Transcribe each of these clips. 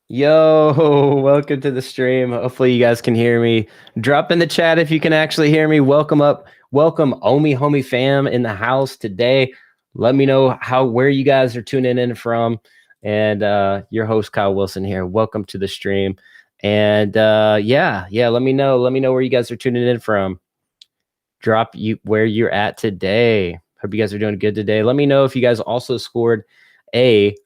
Yo, welcome to the stream. Hopefully you guys can hear me. Drop in the chat if you can actually hear me. Welcome Omi Homie fam in the house today. Let me know where you guys are tuning in from. And your host Kyle Wilson here. Welcome to the stream. And yeah, let me know where you guys are tuning in from. Drop where you're at today. Hope you guys are doing good today. Let me know if you guys also scored a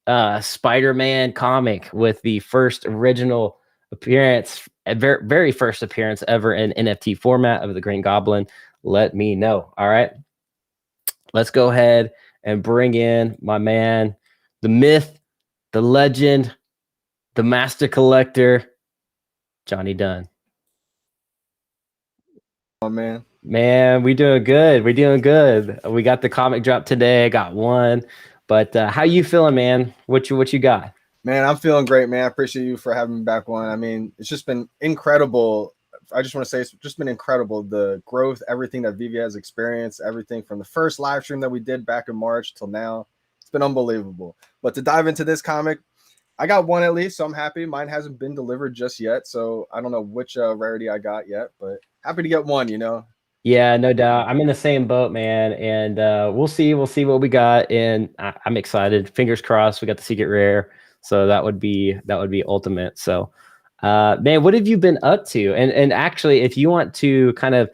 Spider-Man comic with the first original appearance, very first appearance ever in NFT format of the Green Goblin. Let me know. All right, let's go ahead and bring in my man, the myth, the legend, the master collector, Johnny Dunn. Oh man, we doing good. We got the comic drop today. I got one. But how you feeling, man? What you got? Man, I'm feeling great, man. I appreciate you for having me back on. I mean, it's just been incredible. I just want to say it's just been incredible. The growth, everything that VeVe has experienced, everything from the first live stream that we did back in March till now, it's been unbelievable. But to dive into this comic, I got one at least, so I'm happy. Mine hasn't been delivered just yet, so I don't know which rarity I got yet, but happy to get one, you know. Yeah, no doubt. I'm in the same boat, man, and we'll see what we got, and I'm excited. Fingers crossed, we got the secret rare, so that would be ultimate. So, man, what have you been up to? And actually, if you want to kind of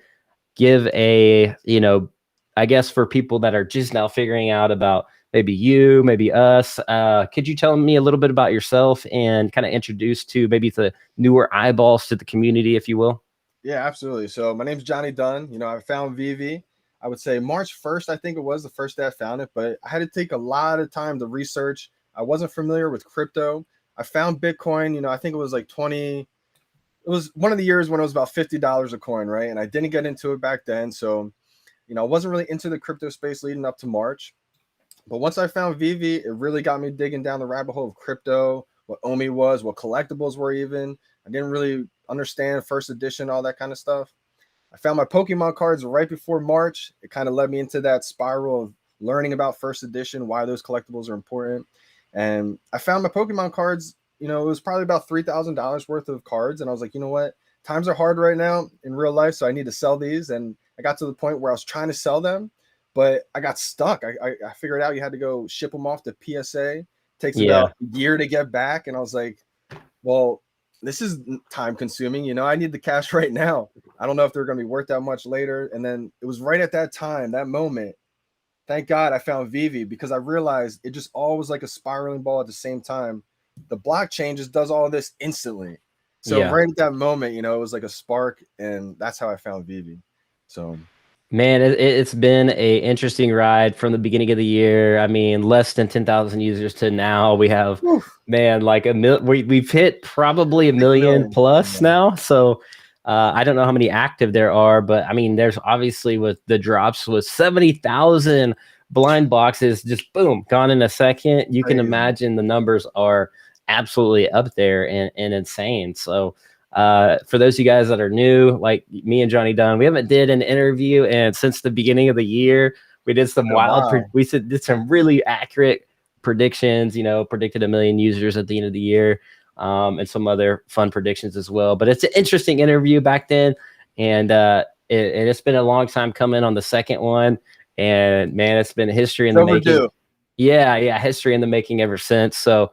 give a, I guess for people that are just now figuring out about maybe you, maybe us, could you tell me a little bit about yourself and kind of introduce to maybe the newer eyeballs to the community, if you will? Yeah, absolutely. So my name's Johnny Dunn. You know, I found VeVe, I would say March 1st, I think it was the first day I found it, but I had to take a lot of time to research. I wasn't familiar with crypto. I found Bitcoin, you know, I think it was like it was one of the years when it was about $50 a coin, right? And I didn't get into it back then. So, you know, I wasn't really into the crypto space leading up to March. But once I found VeVe, it really got me digging down the rabbit hole of crypto, what Omi was, what collectibles were even. I didn't really understand first edition, all that kind of stuff. I found my Pokemon cards right before March. It kind of led me into that spiral of learning about first edition, why those collectibles are important. And I found my Pokemon cards, you know, it was probably about $3,000 worth of cards. And I was like, you know what? Times are hard right now in real life, so I need to sell these. And I got to the point where I was trying to sell them, but I got stuck. I figured out you had to go ship them off to PSA. Takes about a year to get back. And I was like, well, this is time consuming. You know, I need the cash right now. I don't know if they're going to be worth that much later. And then it was right at that time, that moment. Thank God I found VeVe, because I realized it just all was like a spiraling ball at the same time. The blockchain just does all of this instantly. So right at that moment, you know, it was like a spark, and that's how I found VeVe. So, man, it's been a interesting ride from the beginning of the year. I mean, less than 10,000 users to now. We have, man, like we've hit probably a million plus now. So I don't know how many active there are, but I mean, there's obviously with the drops with 70,000 blind boxes, just boom, gone in a second. You can imagine the numbers are absolutely up there and insane. So for those of you guys that are new, like me and Johnny Dunn, we haven't did an interview, and since the beginning of the year, we did some did some really accurate predictions. You know, predicted 1 million users at the end of the year, and some other fun predictions as well. But it's an interesting interview back then, and it's been a long time coming on the second one, and man, it's been history in the making. Yeah, history in the making ever since. So,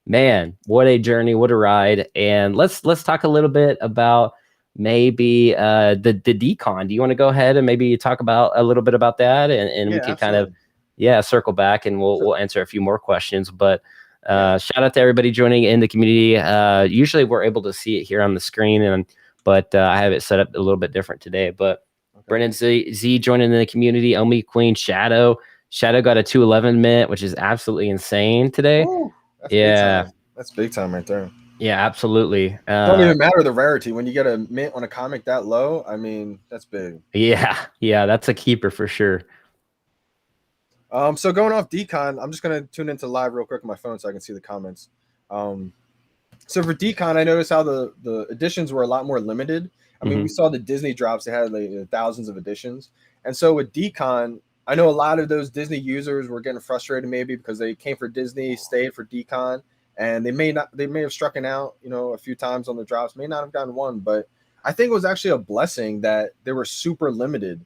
man, what a journey, what a ride. And let's talk a little bit about maybe the DCON. Do you want to go ahead and maybe talk about a little bit about that, and we can kind of circle back, and we'll answer a few more questions. But shout out to everybody joining in the community. Usually we're able to see it here on the screen, but I have it set up a little bit different today. But Brennan Z joining in the community. Omi Queen Shadow got a 211 mint, which is absolutely insane today. Ooh. That's big time right there. Yeah, absolutely. Don't even matter the rarity. When you get a mint on a comic that low, I mean, that's big. Yeah, that's a keeper for sure. So going off DCON, I'm just gonna tune into live real quick on my phone so I can see the comments. So for DCON, I noticed how the editions were a lot more limited, I mean, we saw the Disney drops; they had like thousands of editions, and so with DCON, I know a lot of those Disney users were getting frustrated maybe because they came for Disney, stayed for DCON, and they may have struck out, you know, a few times on the drops, may not have gotten one, but I think it was actually a blessing that they were super limited.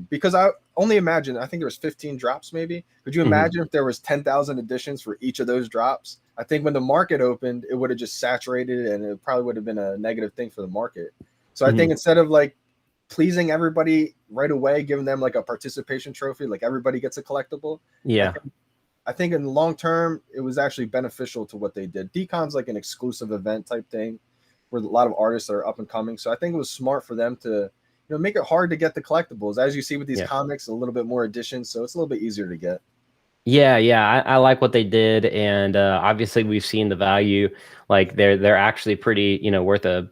Because I only imagine, I think there was 15 drops maybe. Could you imagine if there was 10,000 editions for each of those drops? I think when the market opened, it would have just saturated and it probably would have been a negative thing for the market. So I think instead of like pleasing everybody right away, giving them like a participation trophy, like everybody gets a collectible. Yeah. I think in the long term, it was actually beneficial to what they did. DCON's like an exclusive event type thing where a lot of artists are up and coming. So I think it was smart for them to, you know, make it hard to get the collectibles. As you see with these comics, a little bit more editions, so it's a little bit easier to get. Yeah, I like what they did, and obviously we've seen the value. Like they're actually pretty, you know, worth a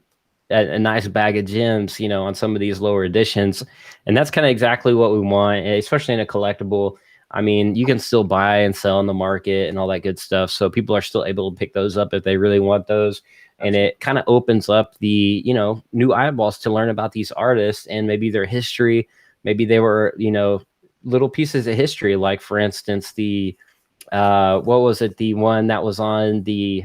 nice bag of gems, you know, on some of these lower editions, and that's kind of exactly what we want, especially in a collectible. I mean, you can still buy and sell in the market and all that good stuff, so people are still able to pick those up if they really want those. And it kind of opens up the, you know, new eyeballs to learn about these artists and maybe their history. Maybe they were, you know, little pieces of history, like for instance, the what was it? The one that was on the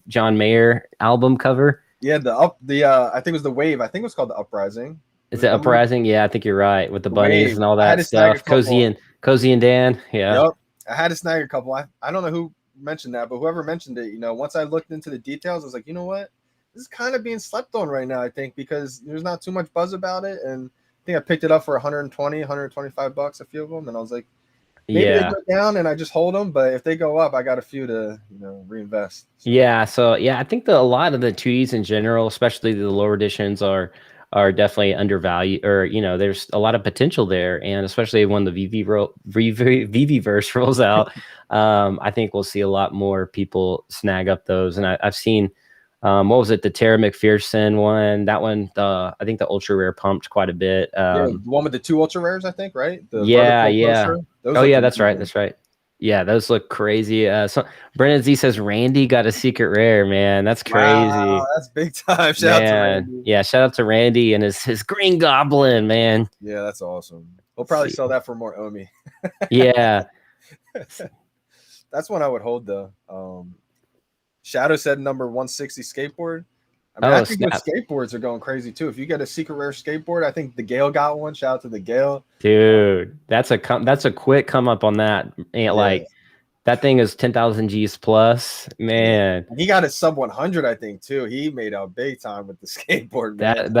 John Mayer album cover. Yeah, I think it was the Wave. I think it was called the Uprising. Is it Uprising? Yeah, I think you're right, with the bunnies Wave. and all that stuff. Cozy and Dan. Yeah. Yep. I had to snag a couple. I don't know who mentioned that, but whoever mentioned it, you know, once I looked into the details, I was like, you know what? This is kind of being slept on right now, I think, because there's not too much buzz about it. And I think I picked it up for 120, 125 bucks, a few of them. And I was like, maybe they go down and I just hold them. But if they go up, I got a few to, you know, reinvest. So. Yeah. So, yeah, I think a lot of the 2Es in general, especially the lower editions, are definitely undervalued, or, you know, there's a lot of potential there. And especially when the VeVe verse rolls out, I think we'll see a lot more people snag up those. And I've seen, what was it? The Tara McPherson one, that one, I think the ultra rare pumped quite a bit. Yeah, the one with the 2 ultra rares, I think, right? Yeah. Oh yeah, that's right. Yeah, those look crazy. So Brennan Z says Randy got a secret rare, man. That's crazy. Wow, that's big time. Shout out to Randy. Yeah, shout out to Randy and his Green Goblin, man. Yeah, that's awesome. We'll probably sell that for more Omi. Yeah. That's one I would hold though. Shadow said number 160 skateboard. I mean, I think those skateboards are going crazy too. If you get a secret rare skateboard, I think the GRAIL got one. Shout out to the GRAIL. Dude, that's a quick come up on that. And like that thing is 10,000 G's plus, man. He got a sub 100, I think too. He made out big time with the skateboard, man.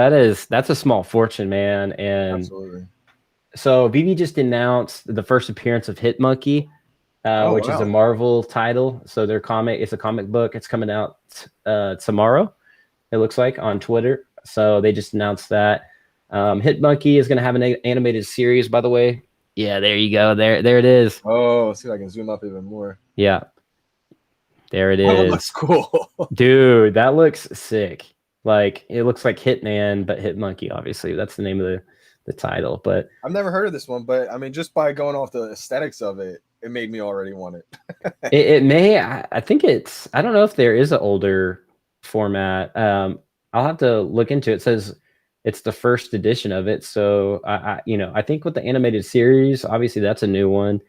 That's a small fortune, man. And absolutely. So VeVe just announced the first appearance of Hitmonkey, which is a Marvel title. So it's a comic book. It's coming out tomorrow, it looks like, on Twitter. So they just announced that. Hitmonkey is going to have an animated series, by the way. Yeah, there you go. There it is. Oh, see if I can zoom up even more. Yeah. There it is. That looks cool. Dude, that looks sick. Like, it looks like Hitman, but Hitmonkey, obviously. That's the name of the title. But I've never heard of this one, but I mean, just by going off the aesthetics of it, it made me already want it. it may. I think I don't know if there is an older format. I'll have to look into it. It says it's the first edition of it. So I think with the animated series, obviously that's a new one.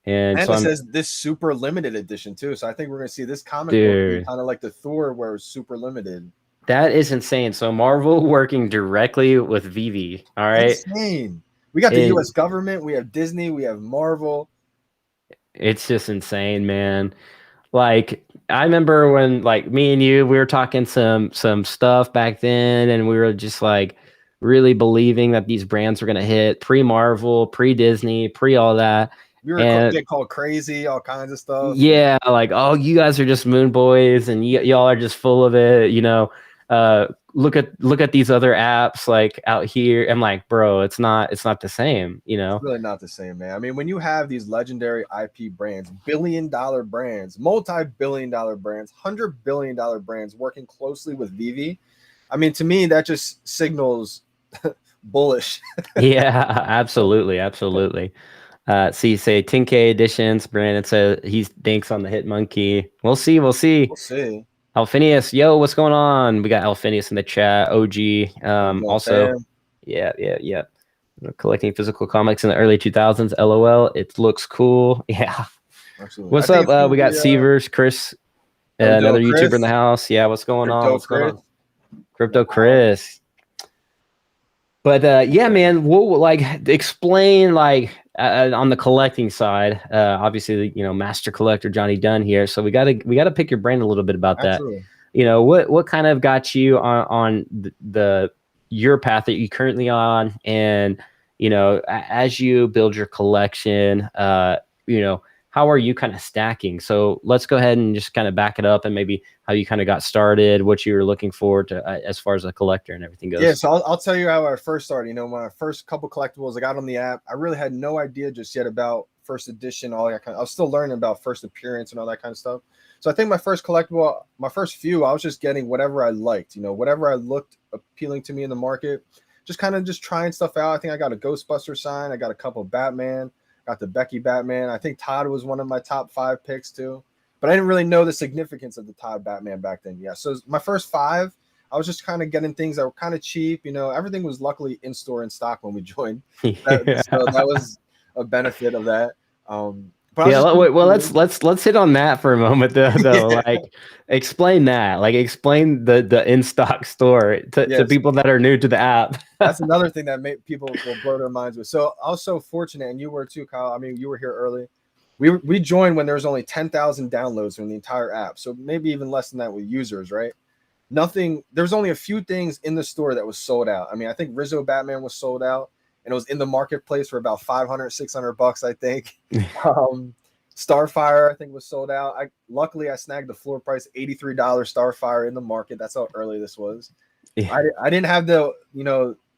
And so it says this super limited edition too. So I think we're gonna see this comic book kind of like the Thor, where it's super limited. That is insane. So Marvel working directly with VeVe. All right. Insane. We got the US government, we have Disney, we have Marvel. It's just insane, man. Like, I remember when, like, me and you, we were talking some stuff back then, and we were just like really believing that these brands were gonna hit pre-Marvel, pre-Disney, pre-all that. We were get called crazy, all kinds of stuff. Yeah, like, oh, you guys are just moon boys, and y'all are just full of it, you know. Look at these other apps like out here. I'm like, bro, it's not the same, you know. It's really not the same, man. I mean, when you have these legendary IP brands, billion-dollar brands, multi-billion-dollar brands, $100 billion brands working closely with VeVe, I mean, to me, that just signals bullish. Yeah, absolutely. So you say 10K editions. Brandon said he thinks on the Hitmonkey. We'll see. Alphinius, yo, what's going on? We got Alphinius in the chat. OG, also, yeah. Collecting physical comics in the early 2000s. LOL. It looks cool. Yeah. Absolutely. What's up? We got Severs, Chris, another YouTuber in the house. Yeah. What's going on? What's going on? Crypto Chris. But yeah, man, we'll like explain like on the collecting side. Obviously, master collector Johnny Dunn here. So we gotta pick your brain a little bit about that. What kind of got you on the your path that you're currently on, and as you build your collection, how are you kind of stacking? So let's go ahead and just kind of back it up, and maybe how you kind of got started, what you were looking forward to as far as a collector and everything goes. Yeah, so I'll tell you how I first started. When I first couple collectibles I got on the app, I really had no idea just yet about first edition, all that kind of, I was still learning about first appearance and all that kind of stuff. So I think my first collectible, my first few, I was just getting whatever I liked, whatever I looked appealing to me in the market, just kind of just trying stuff out. I think I got a Ghostbuster sign, I got a couple Batman, got the Becky Batman. I think Todd was one of my top 5 picks too, but I didn't really know the significance of the Todd Batman back then. Yeah, so my first 5, I was just kind of getting things that were kind of cheap. Everything was luckily in store in stock when we joined. So that was a benefit of that. But yeah, let's hit on that for a moment though. Yeah. Like explain that. Like explain the in-stock store to people that are new to the app. That's another thing that people will blow their minds with. So I was so fortunate, and you were too, Kyle. I mean, you were here early. We joined when there was only 10,000 downloads from the entire app. So maybe even less than that with users, right? There's only a few things in the store that was sold out. I mean, I think Rizzo Batman was sold out, and it was in the marketplace for about $500-$600, I think. Starfire, I think, was sold out. Luckily I snagged the floor price $83 Starfire in the market. That's how early this was. Yeah. I didn't have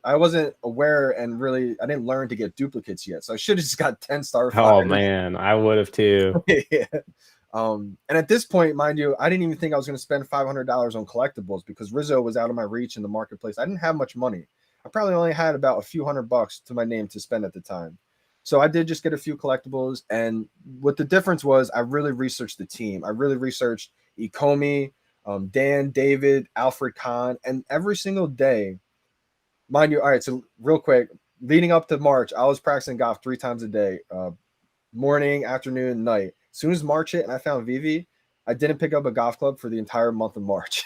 I wasn't aware, and really I didn't learn to get duplicates yet. So I should have just got 10 Starfire. Oh man, I would have too. Yeah. And at this point, mind you, I didn't even think I was going to spend $500 on collectibles because Rizzo was out of my reach in the marketplace. I didn't have much money. I probably only had about a few $100 to my name to spend at the time. So I did just get a few collectibles. And what the difference was, I really researched the team. I really researched Ecomi, Dan, David, Alfred Kahn, and every single day, mind you. All right. So real quick, leading up to March, I was practicing golf 3 times a day, morning, afternoon, night. As soon as March hit and I found VeVe, I didn't pick up a golf club for the entire month of March.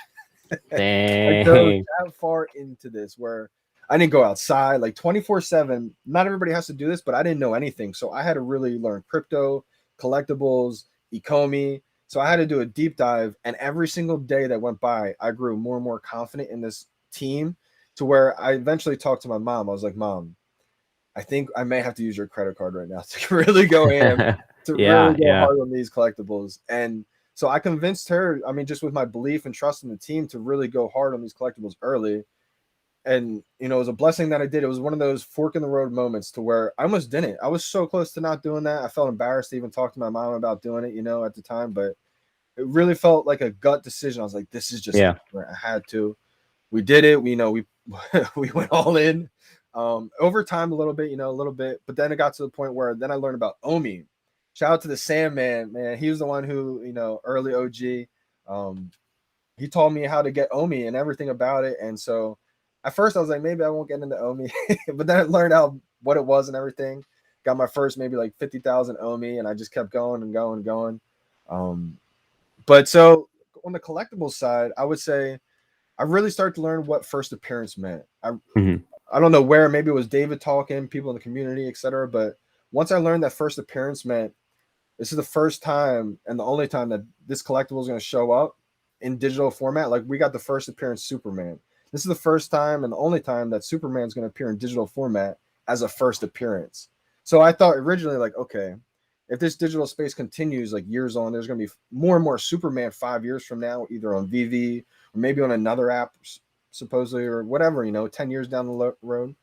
Dang. I go that far into this where I didn't go outside like 24/7. Not everybody has to do this, but I didn't know anything. So I had to really learn crypto, collectibles, Ecomi. So I had to do a deep dive. And every single day that went by, I grew more and more confident in this team to where I eventually talked to my mom. I was like, Mom, I think I may have to use your credit card right now to really go in. Really go hard on these collectibles. And so I convinced her, I mean, just with my belief and trust in the team, to really go hard on these collectibles early. And, it was a blessing that I did. It was one of those fork in the road moments to where I almost didn't. I was so close to not doing that. I felt embarrassed to even talk to my mom about doing it, at the time, but it really felt like a gut decision. I was like, this is just, I had to. We did it. We went all in. Over time, a little bit, but then it got to the point where then I learned about Omi. Shout out to the Sandman, man. He was the one who, early OG. He taught me how to get Omi and everything about it. And so at first I was like, maybe I won't get into Omi, but then I learned what it was and everything. Got my first maybe like 50,000 Omi, and I just kept going and going and going. But so on the collectibles side, I would say I really started to learn what first appearance meant. I don't know where, maybe it was David talking, people in the community, etc. But once I learned that first appearance meant this is the first time and the only time that this collectible is going to show up in digital format. Like we got the first appearance Superman. This is the first time and the only time that Superman is going to appear in digital format as a first appearance. So I thought originally, like, okay, if this digital space continues like years on, there's going to be more and more Superman 5 years from now, either on VeVe or maybe on another app, supposedly, or whatever, 10 years down the road.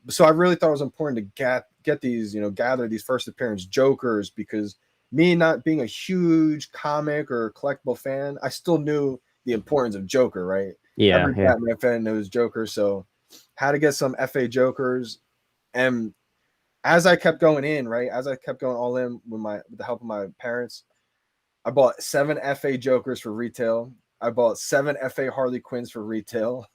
So I really thought it was important to get these, gather these first appearance Jokers, because me not being a huge comic or collectible fan, I still knew the importance of Joker, right? Every Batman fan knows Joker. So how to get some FA Jokers. And as I kept going in, right, as I kept going all in with the help of my parents, I bought 7 FA Jokers for retail. I bought 7 FA Harley Quinns for retail.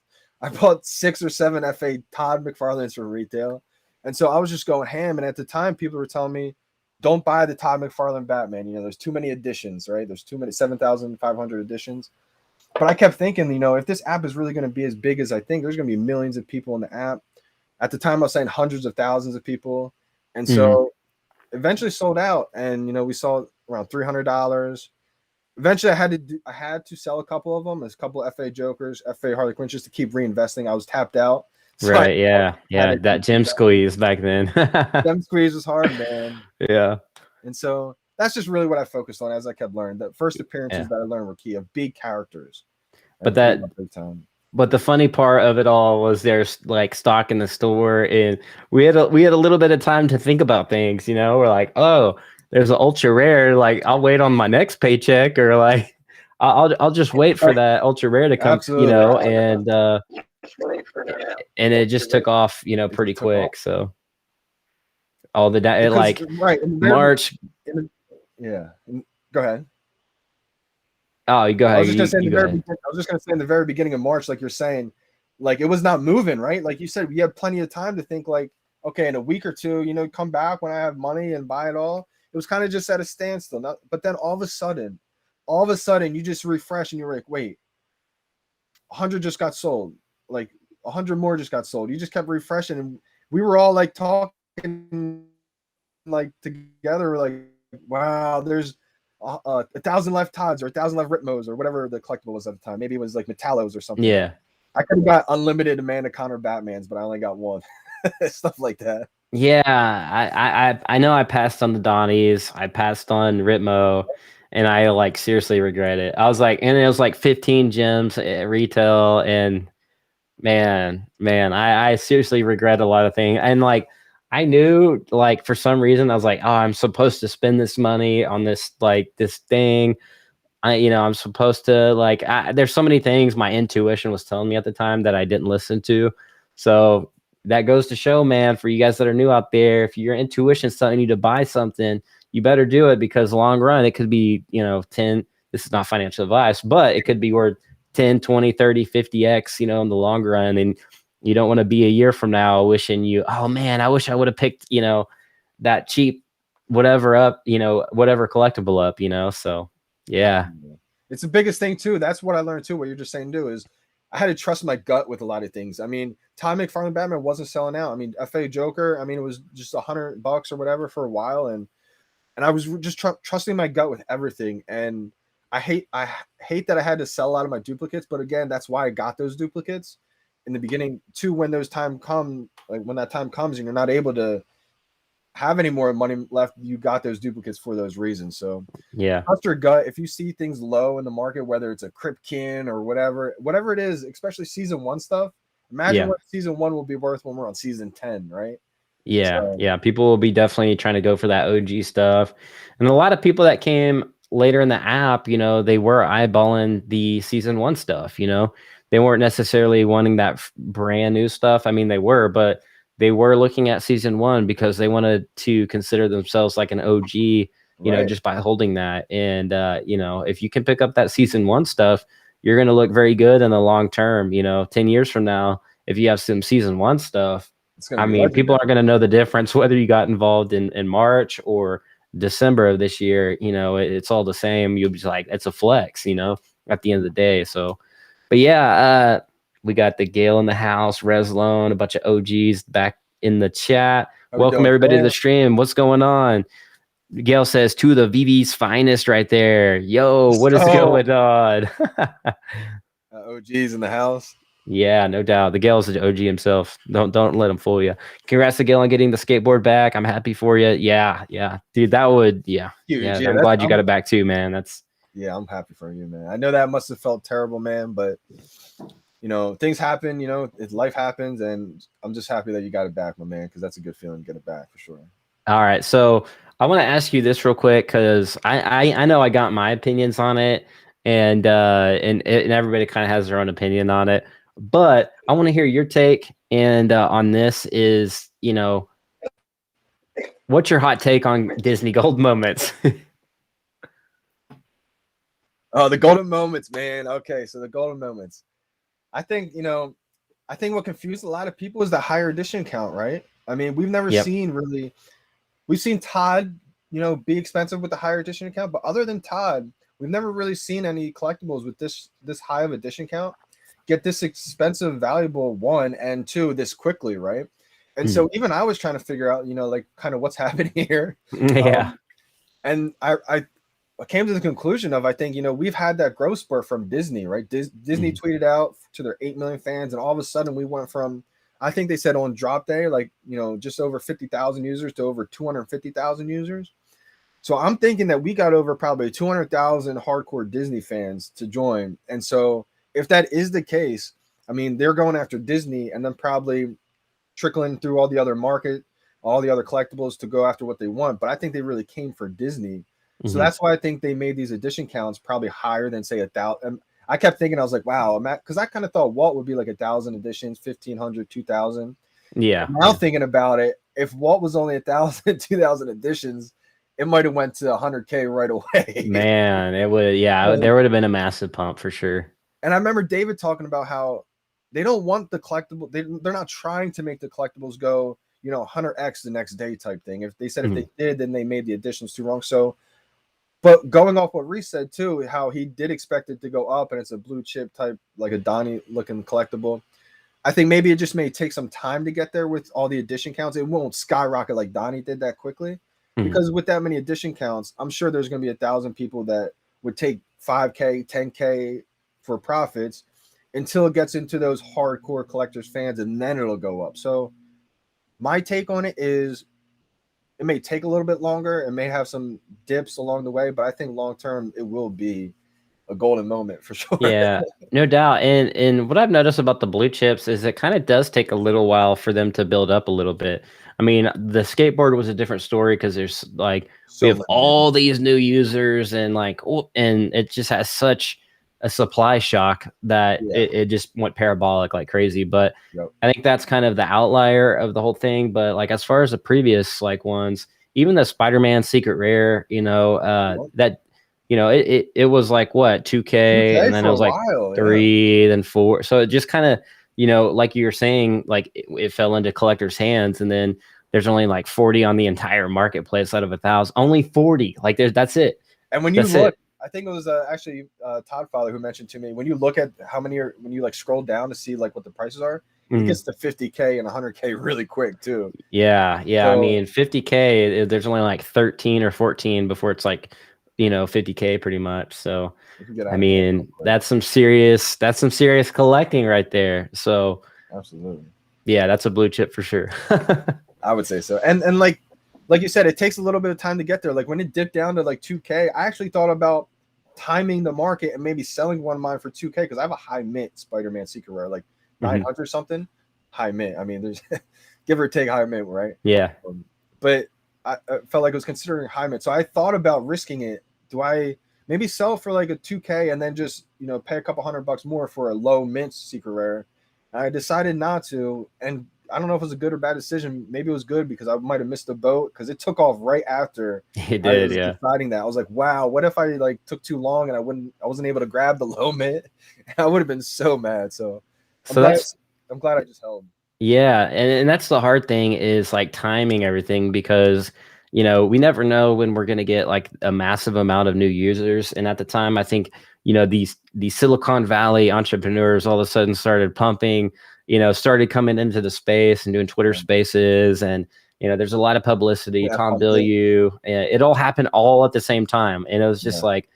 I bought 6 or 7 FA Todd McFarlane's for retail. And so I was just going ham. And at the time, people were telling me, don't buy the Todd McFarlane Batman. You know, there's too many editions, right? There's too many, 7,500 editions. But I kept thinking, you know, if this app is really going to be as big as I think, there's going to be millions of people in the app. At the time, I was saying hundreds of thousands of people. And so eventually sold out. And, you know, we sold around $300. Eventually, I had to sell a couple of them. There's a couple of FA Jokers, FA Harley Quinn, just to keep reinvesting. I was tapped out. So right. Yeah. That gem squeeze back then. Gem squeeze was hard, man. Yeah. And so that's just really what I focused on as I kept learning. The first appearances that I learned were key, of big characters. But But the funny part of it all was there's like stock in the store, and we had a little bit of time to think about things. You know, we're like, oh, there's an ultra rare. Like, I'll wait on my next paycheck, or like, I'll just wait for that ultra rare to come. Absolutely. You know, and it just took off, you know, pretty quick. So all the like March. Yeah, go ahead. Oh, you go ahead. I was just gonna say in the very beginning of March, like you're saying, like it was not moving, right? Like you said, we had plenty of time to think, like, okay, in a week or two, you know, come back when I have money and buy it all. It was kind of just at a standstill. But then all of a sudden, you just refresh and you're like, wait, 100 just got sold. Like 100 more just got sold. You just kept refreshing, and we were all like talking like together, like, wow, there's 1,000 left Todds or 1,000 left Ritmos or whatever the collectible was at the time. Maybe it was like Metallos or something. Yeah. I could have got unlimited Amanda Connor Batmans, but I only got one. Stuff like that. Yeah, I know I passed on the Donnies. I passed on Ritmo, and I like seriously regret it. I was like, and it was like 15 gems at retail, and man, I seriously regret a lot of things. And like, I knew, like, for some reason I was like, oh, I'm supposed to spend this money on this, like, this thing. I'm supposed to, like, there's so many things my intuition was telling me at the time that I didn't listen to. So that goes to show, man, for you guys that are new out there, if your intuition's telling you to buy something, you better do it, because long run, it could be, 10, this is not financial advice, but it could be worth 10, 20, 30, 50x, in the long run. And you don't want to be a year from now wishing oh man, I wish I would have picked, that cheap whatever up, whatever collectible up, so yeah. It's the biggest thing too. That's what I learned too. What you're just saying too is I had to trust my gut with a lot of things. I mean, Todd McFarlane Batman wasn't selling out. I mean, FA Joker, I mean, it was just $100 or whatever for a while. And I was just trusting my gut with everything. And I hate that I had to sell a lot of my duplicates, but again, that's why I got those duplicates in the beginning too. When those time come, like when that time comes and you're not able to have any more money left, you got those duplicates for those reasons. So yeah, trust your gut. If you see things low in the market, whether it's a Kripken or whatever it is, especially season 1 stuff, imagine what season 1 will be worth when we're on season 10, right? Yeah. So, people will be definitely trying to go for that OG stuff. And a lot of people that came later in the app, they were eyeballing the season 1 stuff. They weren't necessarily wanting that brand new stuff. I mean, they were, but they were looking at season 1 because they wanted to consider themselves like an OG, just by holding that. And, if you can pick up that season 1 stuff, you're going to look very good in the long term. 10 years from now, if you have some season 1 stuff, I mean, people aren't going to know the difference whether you got involved in March or December of this year. It's all the same. You'll be like, it's a flex, at the end of the day. So, but yeah, we got the GRAIL in the house, Reslone, a bunch of OGs back in the chat. Welcome everybody to the stream. What's going on? GRAIL says, to the VeVe's finest right there. Yo, what is going on? OGs in the house. Yeah, no doubt. The GRAIL's the OG himself. Don't let him fool you. Congrats to GRAIL on getting the skateboard back. I'm happy for you. Yeah. Dude, that would, huge. I'm glad you got it back too, man. Yeah, I'm happy for you, man. I know that must have felt terrible, man, but things happen, life happens, and I'm just happy that you got it back, my man, because that's a good feeling to get it back for sure. All right. So I want to ask you this real quick, because I know I got my opinions on it, and everybody kind of has their own opinion on it. But I want to hear your take, and on this is, what's your hot take on Disney Gold moments? Oh, the golden moments, man. Okay, so the golden moments. I think, I think what confused a lot of people is the higher edition count, right? I mean, we've never Yep. seen really, we've seen Todd, be expensive with the higher edition account, but other than Todd, we've never really seen any collectibles with this high of edition count get this expensive, valuable, one, and two, this quickly, right? And so even I was trying to figure out, like kind of what's happening here. Yeah. And I came to the conclusion of, I think, we've had that growth spurt from Disney, right? Disney tweeted out to their 8 million fans, and all of a sudden we went from, I think they said on drop day, like, just over 50,000 users to over 250,000 users. So I'm thinking that we got over probably 200,000 hardcore Disney fans to join. And so if that is the case, I mean, they're going after Disney and then probably trickling through all the other collectibles to go after what they want. But I think they really came for Disney. So that's why I think they made these edition counts probably higher than, say, 1,000. I kept thinking, I was like, wow, because I kind of thought Walt would be like 1,000 editions, 1,500, 2,000. Yeah. Now thinking about it, if Walt was only 1,000, 2,000 editions, it might have went to 100K right away. Man, it would. Yeah, there would have been a massive pump for sure. And I remember David talking about how they don't want the collectible. They're not trying to make the collectibles go, 100x the next day type thing. If they said if they did, then they made the additions too wrong. So, but going off what Reese said too, how he did expect it to go up, and it's a blue chip type, like a Donnie looking collectible. I think maybe it just may take some time to get there with all the edition counts. It won't skyrocket like Donnie did that quickly, because with that many edition counts, I'm sure there's going to be 1,000 people that would take 5K, 10K for profits until it gets into those hardcore collectors fans, and then it'll go up. So my take on it is, it may take a little bit longer. It may have some dips along the way, but I think long term it will be a golden moment for sure. Yeah, no doubt. And what I've noticed about the blue chips is it kind of does take a little while for them to build up a little bit. I mean, the skateboard was a different story because there's like we have all these new users and and it just has such a supply shock that it just went parabolic like crazy. But I think that's kind of the outlier of the whole thing. But like as far as the previous ones, even the Spider-Man Secret Rare, that it was like what 2K and then it was like 3, then 4. So it just kind of like you were saying, like it fell into collectors' hands, and then there's only like 40 on the entire marketplace out of 1,000. Only 40. Like that's it. And when you look, I think it was actually Todd Fowler who mentioned to me, when you look at how many are, when you like scroll down to see like what the prices are, it gets to 50K and 100K really quick too. Yeah. So, I mean, 50K, there's only like 13 or 14 before it's like 50K pretty much. So I mean, that's some serious collecting right there. So absolutely, yeah, that's a blue chip for sure. I would say so. And like you said, it takes a little bit of time to get there. Like when it dipped down to like 2K, I actually thought about timing the market and maybe selling one of mine for 2K, because I have a high mint Spider-Man Secret Rare, like 900 something, high mint. I mean, there's give or take high mint, right? Yeah. But I felt like it was considering high mint, so I thought about risking it. Do I maybe sell for like a 2K and then just pay a couple $100 more for a low mint Secret Rare? And I decided not to, and I don't know if it was a good or bad decision. Maybe it was good because I might have missed the boat, because it took off right after it did. I was deciding that. I was like, wow, what if I like took too long and I wasn't able to grab the low mint? I would have been so mad. So I'm glad I just held. Yeah, and that's the hard thing, is like timing everything, because we never know when we're going to get like a massive amount of new users. And at the time, I think these Silicon Valley entrepreneurs all of a sudden started pumping, started coming into the space and doing Twitter spaces, and there's a lot of publicity. Tom Bilyeu, it all happened all at the same time, and it was just like,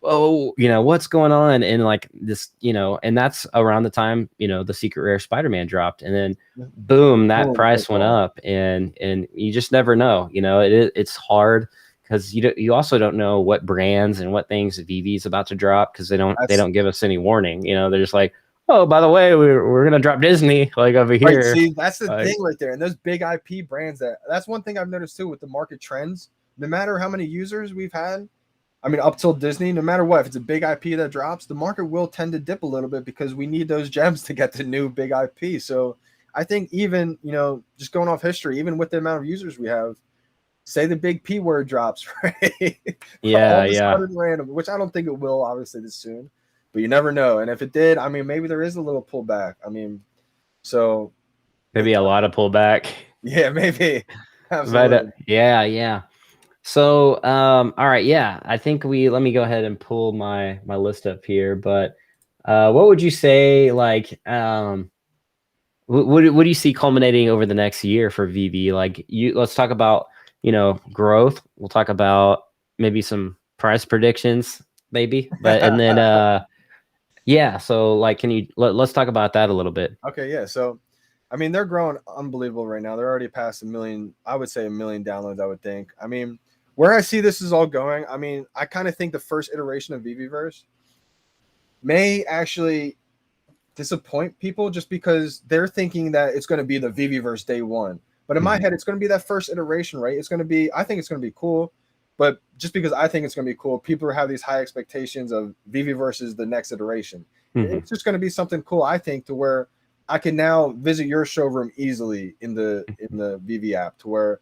oh, what's going on? And like this, and that's around the time, the Secret Rare Spider-Man dropped, and then boom, that price went up, and you just never know, it's hard, because you also don't know what brands and what things VeVe is about to drop, because they don't give us any warning. They're just like, oh, by the way, we're gonna drop Disney like over here. Right, see, that's the thing right there. And those big IP brands, that's one thing I've noticed too with the market trends. No matter how many users we've had, I mean, up till Disney, no matter what, if it's a big IP that drops, the market will tend to dip a little bit, because we need those gems to get the new big IP. So I think even, just going off history, even with the amount of users we have, say the big P word drops, right? Yeah, All of a yeah. sudden random, which I don't think it will, obviously, this soon. But you never know. And if it did, I mean, maybe there is a little pullback. I mean, so Maybe a lot of pullback. yeah, maybe. But Absolutely. yeah, yeah. So, all right, yeah. I think let me go ahead and pull my list up here. But what would you say, like, what do you see culminating over the next year for VeVe? Like, let's talk about, growth. We'll talk about maybe some price predictions, maybe. But and then yeah, so like, let's talk about that a little bit. Okay, yeah. So, I mean, they're growing unbelievable right now. They're already past 1 million. I would say 1 million downloads. I would think. I mean, where I see this is all going. I mean, I kind of think the first iteration of VeVeverse may actually disappoint people just because they're thinking that it's going to be the VeVeverse day one. But in my head, it's going to be that first iteration, right? It's going to be. I think it's going to be cool. But just because I think it's going to be cool, people have these high expectations of VeVeverse is the next iteration. It's just going to be something cool, I think, to where I can now visit your showroom easily in the VeVe app, to where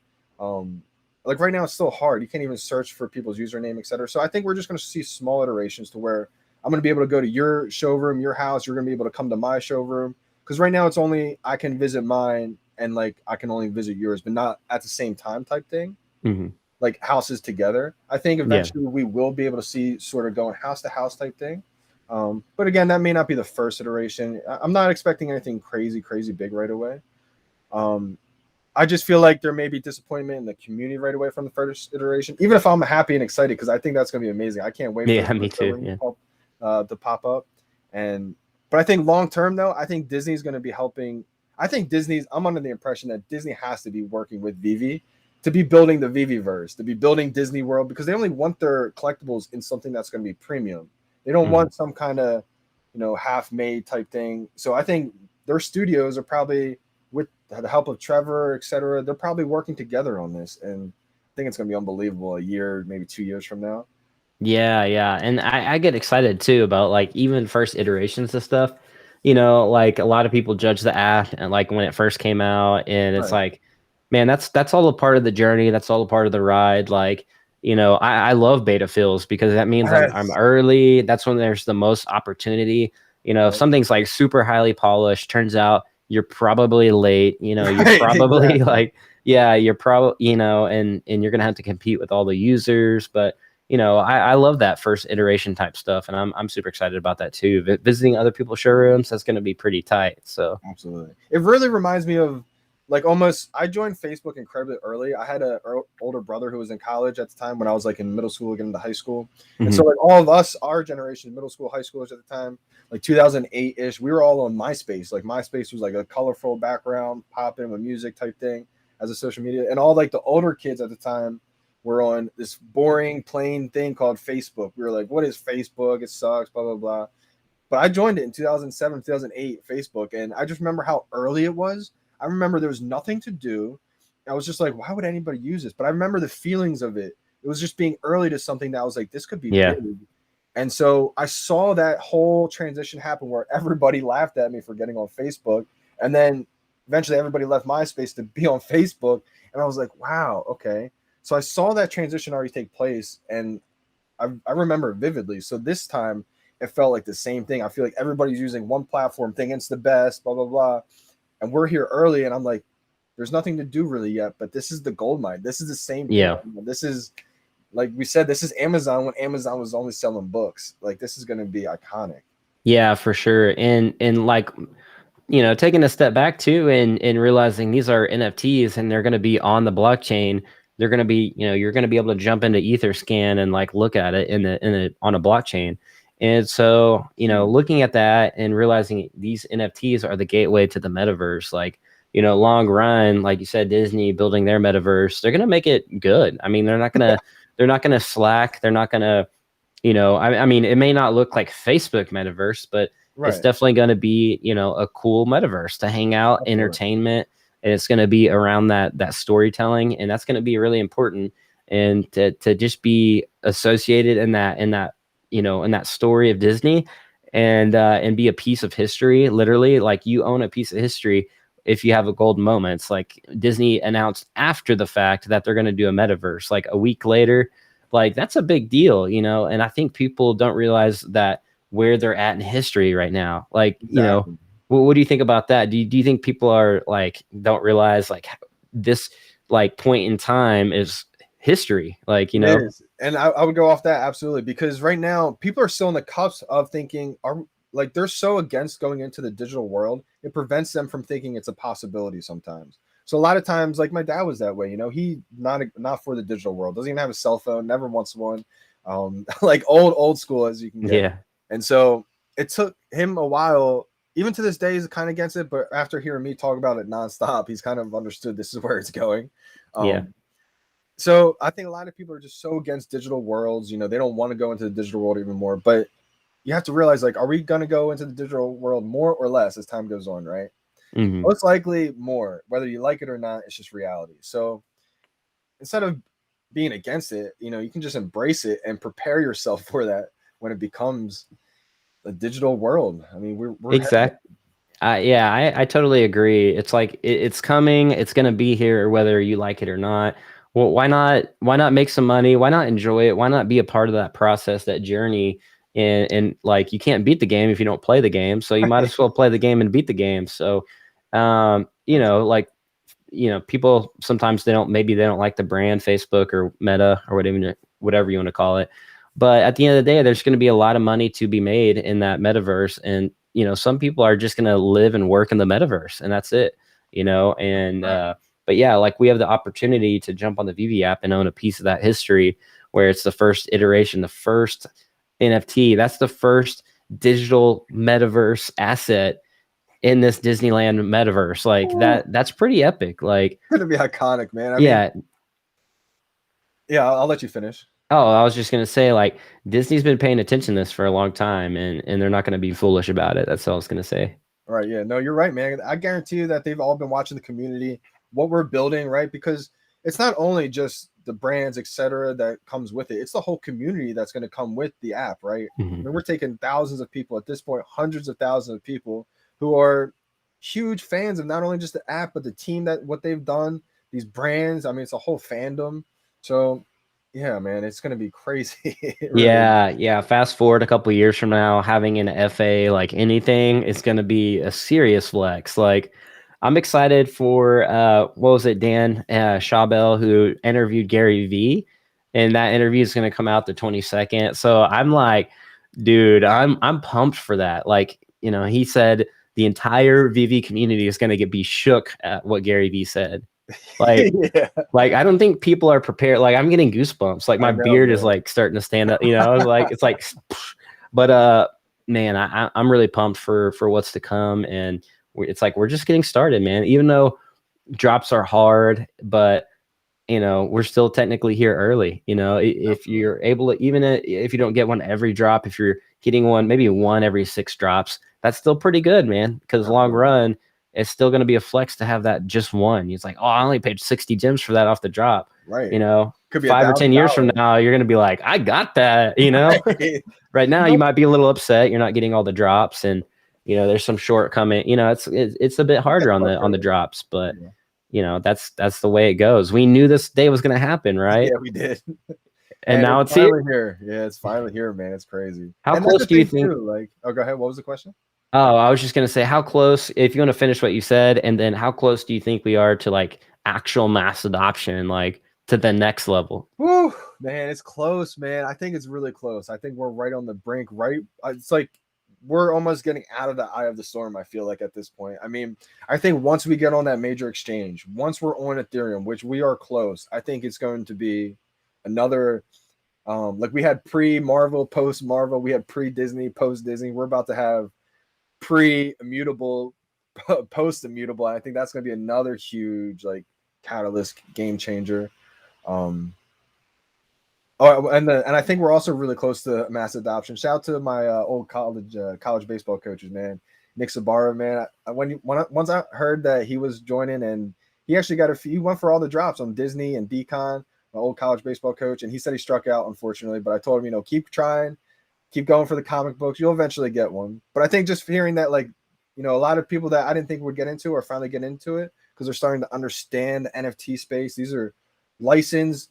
like right now it's still hard. You can't even search for people's username, etc. So I think we're just going to see small iterations to where I'm going to be able to go to your showroom, your house. You're going to be able to come to my showroom, because right now it's only I can visit mine and like I can only visit yours, but not at the same time type thing. Like houses together. I think eventually we will be able to see sort of going house to house type thing. But again, that may not be the first iteration. I'm not expecting anything crazy big right away. I just feel like there may be disappointment in the community right away from the first iteration, even if I'm happy and excited, because I think that's going to be amazing. I can't wait for Me too. to pop up. But I think long term though, I think Disney's going to be helping. I'm under the impression that Disney has to be working with VeVe to be building the VeVeverse, to be building Disney World, because they only want their collectibles in something that's going to be premium. They don't want some kind of, half-made type thing. So I think their studios are probably, with the help of Trevor, etc., they're probably working together on this, and I think it's going to be unbelievable a year, maybe 2 years from now. Yeah, yeah. And I get excited too about like even first iterations of stuff. Like a lot of people judge the app and like when it first came out, and it's like, man, that's all a part of the journey. That's all a part of the ride. Like, I love beta fills because that means I'm early. That's when there's the most opportunity. If something's like super highly polished, turns out you're probably late. You're probably like, yeah, you're probably, and you're gonna have to compete with all the users. But I love that first iteration type stuff, and I'm super excited about that too. Visiting other people's showrooms, that's going to be pretty tight. So absolutely, it really reminds me of like almost. I joined Facebook incredibly early. I had an older brother who was in college at the time when I was like in middle school, getting into high school, and so like all of us, our generation, middle school, high schoolers at the time, like 2008 ish, we were all on MySpace. Like MySpace was like a colorful background, popping with music type thing as a social media, and all like the older kids at the time were on this boring, plain thing called Facebook. We were like, what is Facebook? It sucks, blah, blah, blah. But I joined it in 2007, 2008, Facebook. And I just remember how early it was. I remember there was nothing to do. I was just like, why would anybody use this? But I remember the feelings of it. It was just being early to something that I was like, this could be big. And so I saw that whole transition happen where everybody laughed at me for getting on Facebook. And then eventually everybody left MySpace to be on Facebook. And I was like, wow, okay. So I saw that transition already take place, and I remember it vividly. So this time it felt like the same thing. I feel like everybody's using one platform, thinking it's the best, blah, blah, blah. And we're here early, and I'm like, there's nothing to do really yet, but this is the gold mine. This is the same thing. Yeah. This is, like we said, this is Amazon when Amazon was only selling books. Like, this is going to be iconic. Yeah, for sure. And like, taking a step back too and realizing these are NFTs and they're going to be on the blockchain. They're going to be, you're going to be able to jump into Etherscan and like look at it on a blockchain. And so, looking at that and realizing these NFTs are the gateway to the metaverse, like, long run, like you said, Disney building their metaverse, they're going to make it good. I mean, they're not going to slack. They're not going to, I mean, it may not look like Facebook metaverse, but it's definitely going to be, a cool metaverse to hang out, entertainment. And it's going to be around that storytelling, and that's going to be really important. And to just be associated in that story of Disney, and be a piece of history, literally, like you own a piece of history. if you have a golden moment. It's like Disney announced after the fact that they're going to do a metaverse like a week later. Like that's a big deal, you know? And I think people don't realize that where they're at in history right now. Like, you know, what do you think about that? Do you think people are like, don't realize like this like point in time is history? Like, you know, it is. And I would go off that absolutely, because right now people are still in the cups of thinking, are like they're so against going into the digital world, it prevents them from thinking it's a possibility sometimes. So a lot of times, like my dad was that way, you know, he not for the digital world, doesn't even have a cell phone, never wants one, like old school as you can get. yeah. And so it took him a while, even to this day, he's kind of against it. But after hearing me talk about it nonstop, he's kind of understood this is where it's going. Yeah. So I think a lot of people are just so against digital worlds. You know, they don't want to go into the digital world even more. But you have to realize, like, are we going to go into the digital world more or less as time goes on, right? Mm-hmm. Most likely more, whether you like it or not. It's just reality. So instead of being against it, you know, you can just embrace it and prepare yourself for that when it becomes a digital world. I mean, we're Exactly. Yeah, I totally agree. It's like it's coming. It's going to be here, whether you like it or not. Well, why not? Why not make some money? Why not enjoy it? Why not be a part of that process, that journey? And like you can't beat the game if you don't play the game. So you might as well play the game and beat the game. So, you know, like you know, people sometimes maybe they don't like the brand Facebook or Meta or whatever you want to call it. But at the end of the day, there's going to be a lot of money to be made in that metaverse, and you know, some people are just going to live and work in the metaverse, and that's it. You know, and but yeah, like we have the opportunity to jump on the VeVe app and own a piece of that history, where it's the first iteration, the first NFT. That's the first digital metaverse asset in this Disneyland metaverse. Like that's pretty epic. Like it's gonna be iconic, man. I yeah. mean, yeah, I'll let you finish. Oh, I was just gonna say, like, Disney's been paying attention to this for a long time, and they're not gonna be foolish about it. That's all I was gonna say. All right, yeah, no, you're right, man. I guarantee you that they've all been watching the community, what we're building, right? Because it's not only just the brands, etc., that comes with it. It's the whole community that's going to come with the app, right? Mm-hmm. I mean, we're taking thousands of people at this point, hundreds of thousands of people who are huge fans of not only just the app, but the team, that what they've done, these brands. I mean, it's a whole fandom. So yeah, man, it's going to be crazy. Really. Yeah. Fast forward a couple of years from now, having an FA like anything, it's gonna be a serious flex. Like, I'm excited for what was it, Dan Schabel, who interviewed Gary Vee, and that interview is gonna come out the 22nd. So I'm like, dude, I'm pumped for that. Like, you know, he said the entire VeVe community is gonna be shook at what Gary Vee said. Like, yeah. like I don't think people are prepared. Like I'm getting goosebumps. Like my beard is like starting to stand up. You know, like it's like, but man, I'm really pumped for what's to come, and it's like we're just getting started, man. Even though drops are hard, but you know we're still technically here early. You know, if you're able to, even if you don't get one every drop, if you're getting one, maybe one every 6 drops, that's still pretty good, man. Because long run, it's still going to be a flex to have that just one. It's like, oh, I only paid 60 gems for that off the drop. Right. You know, could be 5 or 10 years from now, you're going to be like, I got that. You know, right now you might be a little upset. You're not getting all the drops, and you know, there's some shortcoming. You know, it's a bit harder on the drops, but you know, that's the way it goes. We knew this day was going to happen, right? Yeah, we did. And now it's finally here. Yeah, it's finally here, man. It's crazy. How close do you think? Like, oh, go ahead. What was the question? Oh, I was just going to say, how close, if you want to finish what you said, and then how close do you think we are to like actual mass adoption, like to the next level? Whew, man, it's close, man. I think it's really close. I think we're right on the brink, right? It's like we're almost getting out of the eye of the storm, I feel like, at this point. I mean, I think once we get on that major exchange, once we're on Ethereum, which we are close, I think it's going to be another, like we had pre-Marvel, post-Marvel, we had pre-Disney, post-Disney. We're about to have pre-immutable, post-immutable. I think that's going to be another huge like catalyst, game changer. And I think we're also really close to mass adoption. Shout out to my old college baseball coaches, man. Nick Sabara, man. Once I heard that he was joining, and he actually he went for all the drops on Disney and DCON, my old college baseball coach, and he said he struck out, unfortunately. But I told him, keep trying, keep going for the comic books. You'll eventually get one. But I think just hearing that, like, You know, a lot of people that I didn't think would get into are finally getting into it because they're starting to understand the NFT space. These are licensed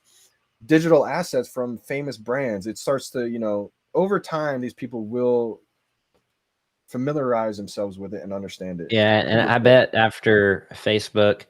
digital assets from famous brands. It starts to, you know, over time, these people will familiarize themselves with it and understand it. Yeah, I and think it's I great. bet after Facebook,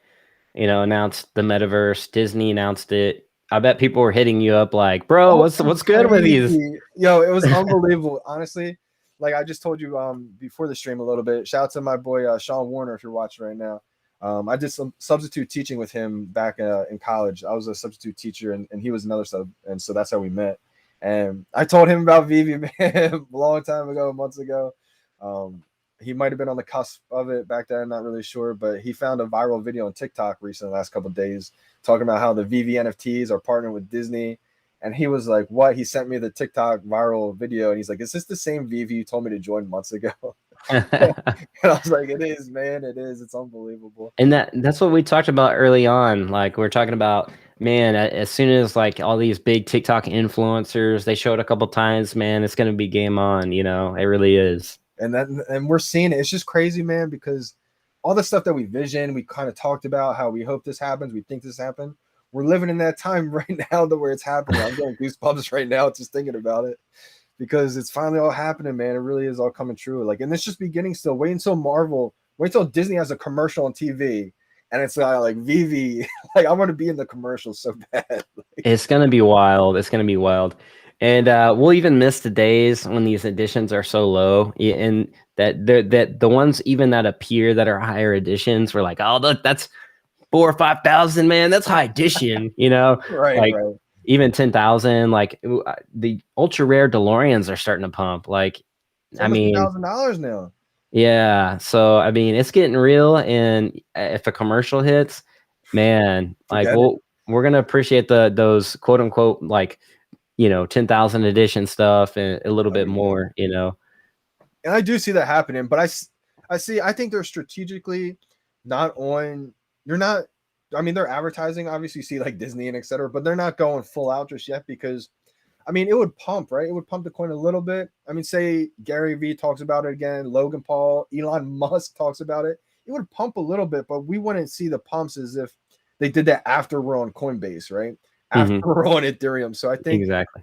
announced the metaverse, Disney announced it. I bet people were hitting you up like, "Bro, Oh, it was what's good with these?" crazy. Yo, it was unbelievable. Honestly, like I just told you before the stream a little bit. Shout out to my boy Sean Warner if you're watching right now. I did some substitute teaching with him back in college. I was a substitute teacher and he was another sub, and so that's how we met. And I told him about VeVe, man, a long time ago, months ago. Um, he might have been on the cusp of it back then, not really sure, but he found a viral video on TikTok recently, last couple of days, talking about how the VeVe NFTs are partnering with Disney. And he was like, "What?" He sent me the TikTok viral video, and he's like, "Is this the same VeVe you told me to join months ago?" And I was like, "It is, man. It is. It's unbelievable." And that's what we talked about early on. Like we're talking about, man, as soon as like all these big TikTok influencers, they showed a couple times, man, it's gonna be game on, it really is. And we're seeing it. It's just crazy, man, because all the stuff that we vision, we kind of talked about how we hope this happens, we think this happened. We're living in that time right now to where it's happening. I'm getting goosebumps right now just thinking about it because it's finally all happening, man. It really is all coming true. Like, and it's just beginning still. Wait until Disney has a commercial on TV and it's like VeVe. Like, I want to be in the commercial so bad. It's gonna be wild. It's gonna be wild. And we'll even miss the days when these editions are so low. And that the ones even that appear that are higher editions, we're like, oh, look, that's 4,000 or 5,000, man. That's high edition, Right, like right. even 10,000. Like the ultra rare DeLoreans are starting to pump. Like, It's I almost mean, $1,000 now. yeah. So I mean, it's getting real. And if a commercial hits, man, like Forget it. we're gonna appreciate those quote unquote like 10,000 edition stuff and a little Oh, bit yeah. more. And I do see that happening, but I think they're strategically not on. They're not. I mean, they're advertising. Obviously, you see like Disney and etc., but they're not going full out just yet because, I mean, it would pump, right? It would pump the coin a little bit. I mean, say Gary Vee talks about it again, Logan Paul, Elon Musk talks about it. It would pump a little bit, but we wouldn't see the pumps as if they did that after we're on Coinbase, right? After Mhm. we're on Ethereum. So I think Exactly.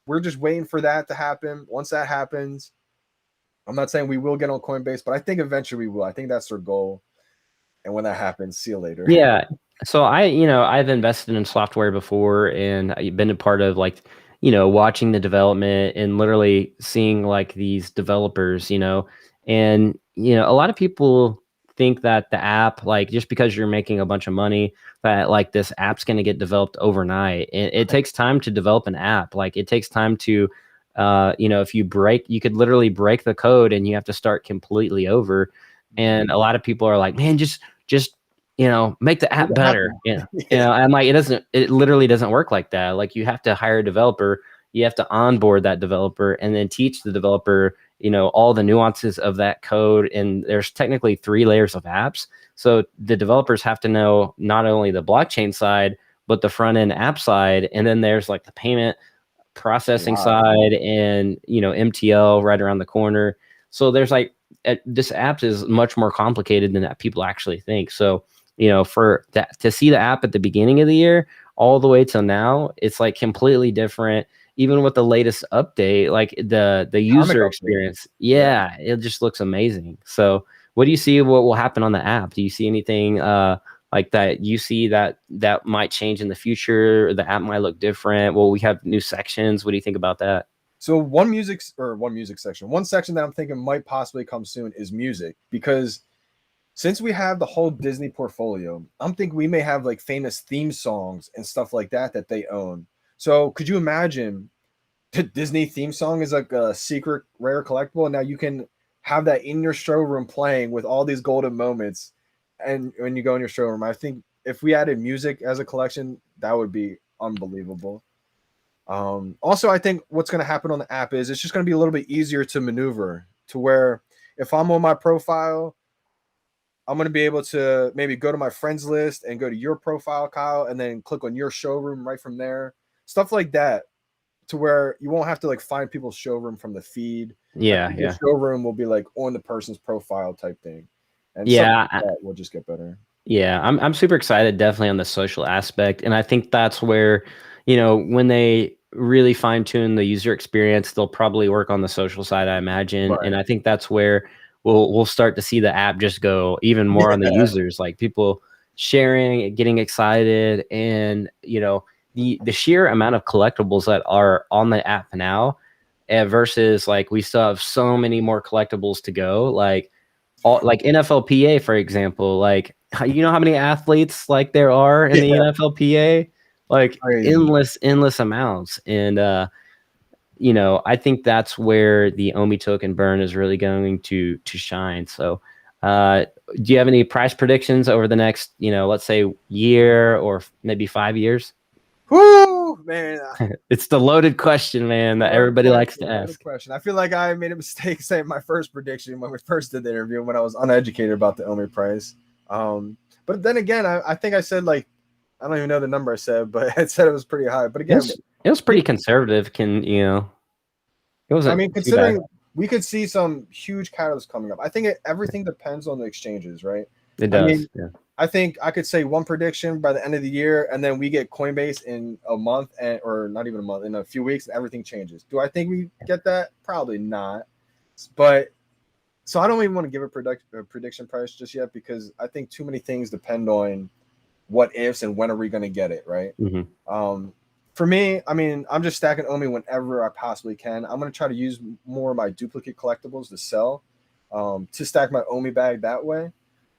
we're just waiting for that to happen. Once that happens, I'm not saying we will get on Coinbase, but I think eventually we will. I think that's their goal. And when that happens, see you later. Yeah. So I've invested in software before and I've been a part of like, watching the development and literally seeing like these developers, and, a lot of people think that the app, like just because you're making a bunch of money, that like this app's going to get developed overnight. It takes time to develop an app. Like it takes time to, if you could literally break the code and you have to start completely over. And a lot of people are like, man, just make the Make app it better. happen. Yeah. Yeah. I'm like, it literally doesn't work like that. Like you have to hire a developer, you have to onboard that developer and then teach the developer, all the nuances of that code. And there's technically 3 layers of apps. So the developers have to know not only the blockchain side, but the front end app side. And then there's like the payment processing Wow. side and, MTL right around the corner. So there's like, this app is much more complicated than that people actually think. So, for that to see the app at the beginning of the year all the way till now, it's like completely different. Even with the latest update, like the Comic user update. experience, yeah, it just looks amazing. So, what do you see? What will happen on the app? Do you see anything like that? You see that might change in the future? The app might look different. Well, we have new sections. What do you think about that? So one section that I'm thinking might possibly come soon is music because since we have the whole Disney portfolio, I'm thinking we may have like famous theme songs and stuff like that they own. So could you imagine the Disney theme song is like a secret rare collectible, and now you can have that in your showroom playing with all these golden moments. And when you go in your showroom, I think if we added music as a collection, that would be unbelievable. Also, I think what's going to happen on the app is it's just going to be a little bit easier to maneuver to where if I'm on my profile, I'm going to be able to maybe go to my friends list and go to your profile, Kyle, and then click on your showroom right from there. Stuff like that to where you won't have to like find people's showroom from the feed. I Yeah, think the yeah. showroom will be like on the person's profile type thing, and something Yeah, like that will just get better. yeah, I'm super excited definitely on the social aspect. And I think that's where, when they really fine tune the user experience, they'll probably work on the social side, I imagine. And Right. I think that's where we'll start to see the app just go even more on the Yeah. users, like people sharing, getting excited, and the sheer amount of collectibles that are on the app now, versus like we still have so many more collectibles to go. Like NFLPA, for example, like how many athletes like there are in the Yeah. NFLPA, like Crazy. endless amounts. And I think that's where the Omi token burn is really going to shine. So uh do you have any price predictions over the next, let's say year or maybe 5 years? Whoo, man. It's the loaded question, man, that Loaded everybody likes to question. Loaded ask. question. I feel like I made a mistake saying my first prediction when we first did the interview when I was uneducated about the Omi price. But then again, I think I said like I don't even know the number I said, but I said it was pretty high. But it again, was, it was pretty conservative. It I wasn't mean, too bad. considering we could see some huge catalysts coming up, I think everything depends on the exchanges, right? It I does, mean, yeah. I think I could say one prediction by the end of the year, and then we get Coinbase in a month, or not even a month, in a few weeks, and everything changes. Do I think we get that? Probably not. But so I don't even want to give a prediction price just yet because I think too many things depend on what ifs and when are we going to get it, right? Mhm. For me, I mean, I'm just stacking Omi whenever I possibly can. I'm going to try to use more of my duplicate collectibles to sell, to stack my Omi bag that way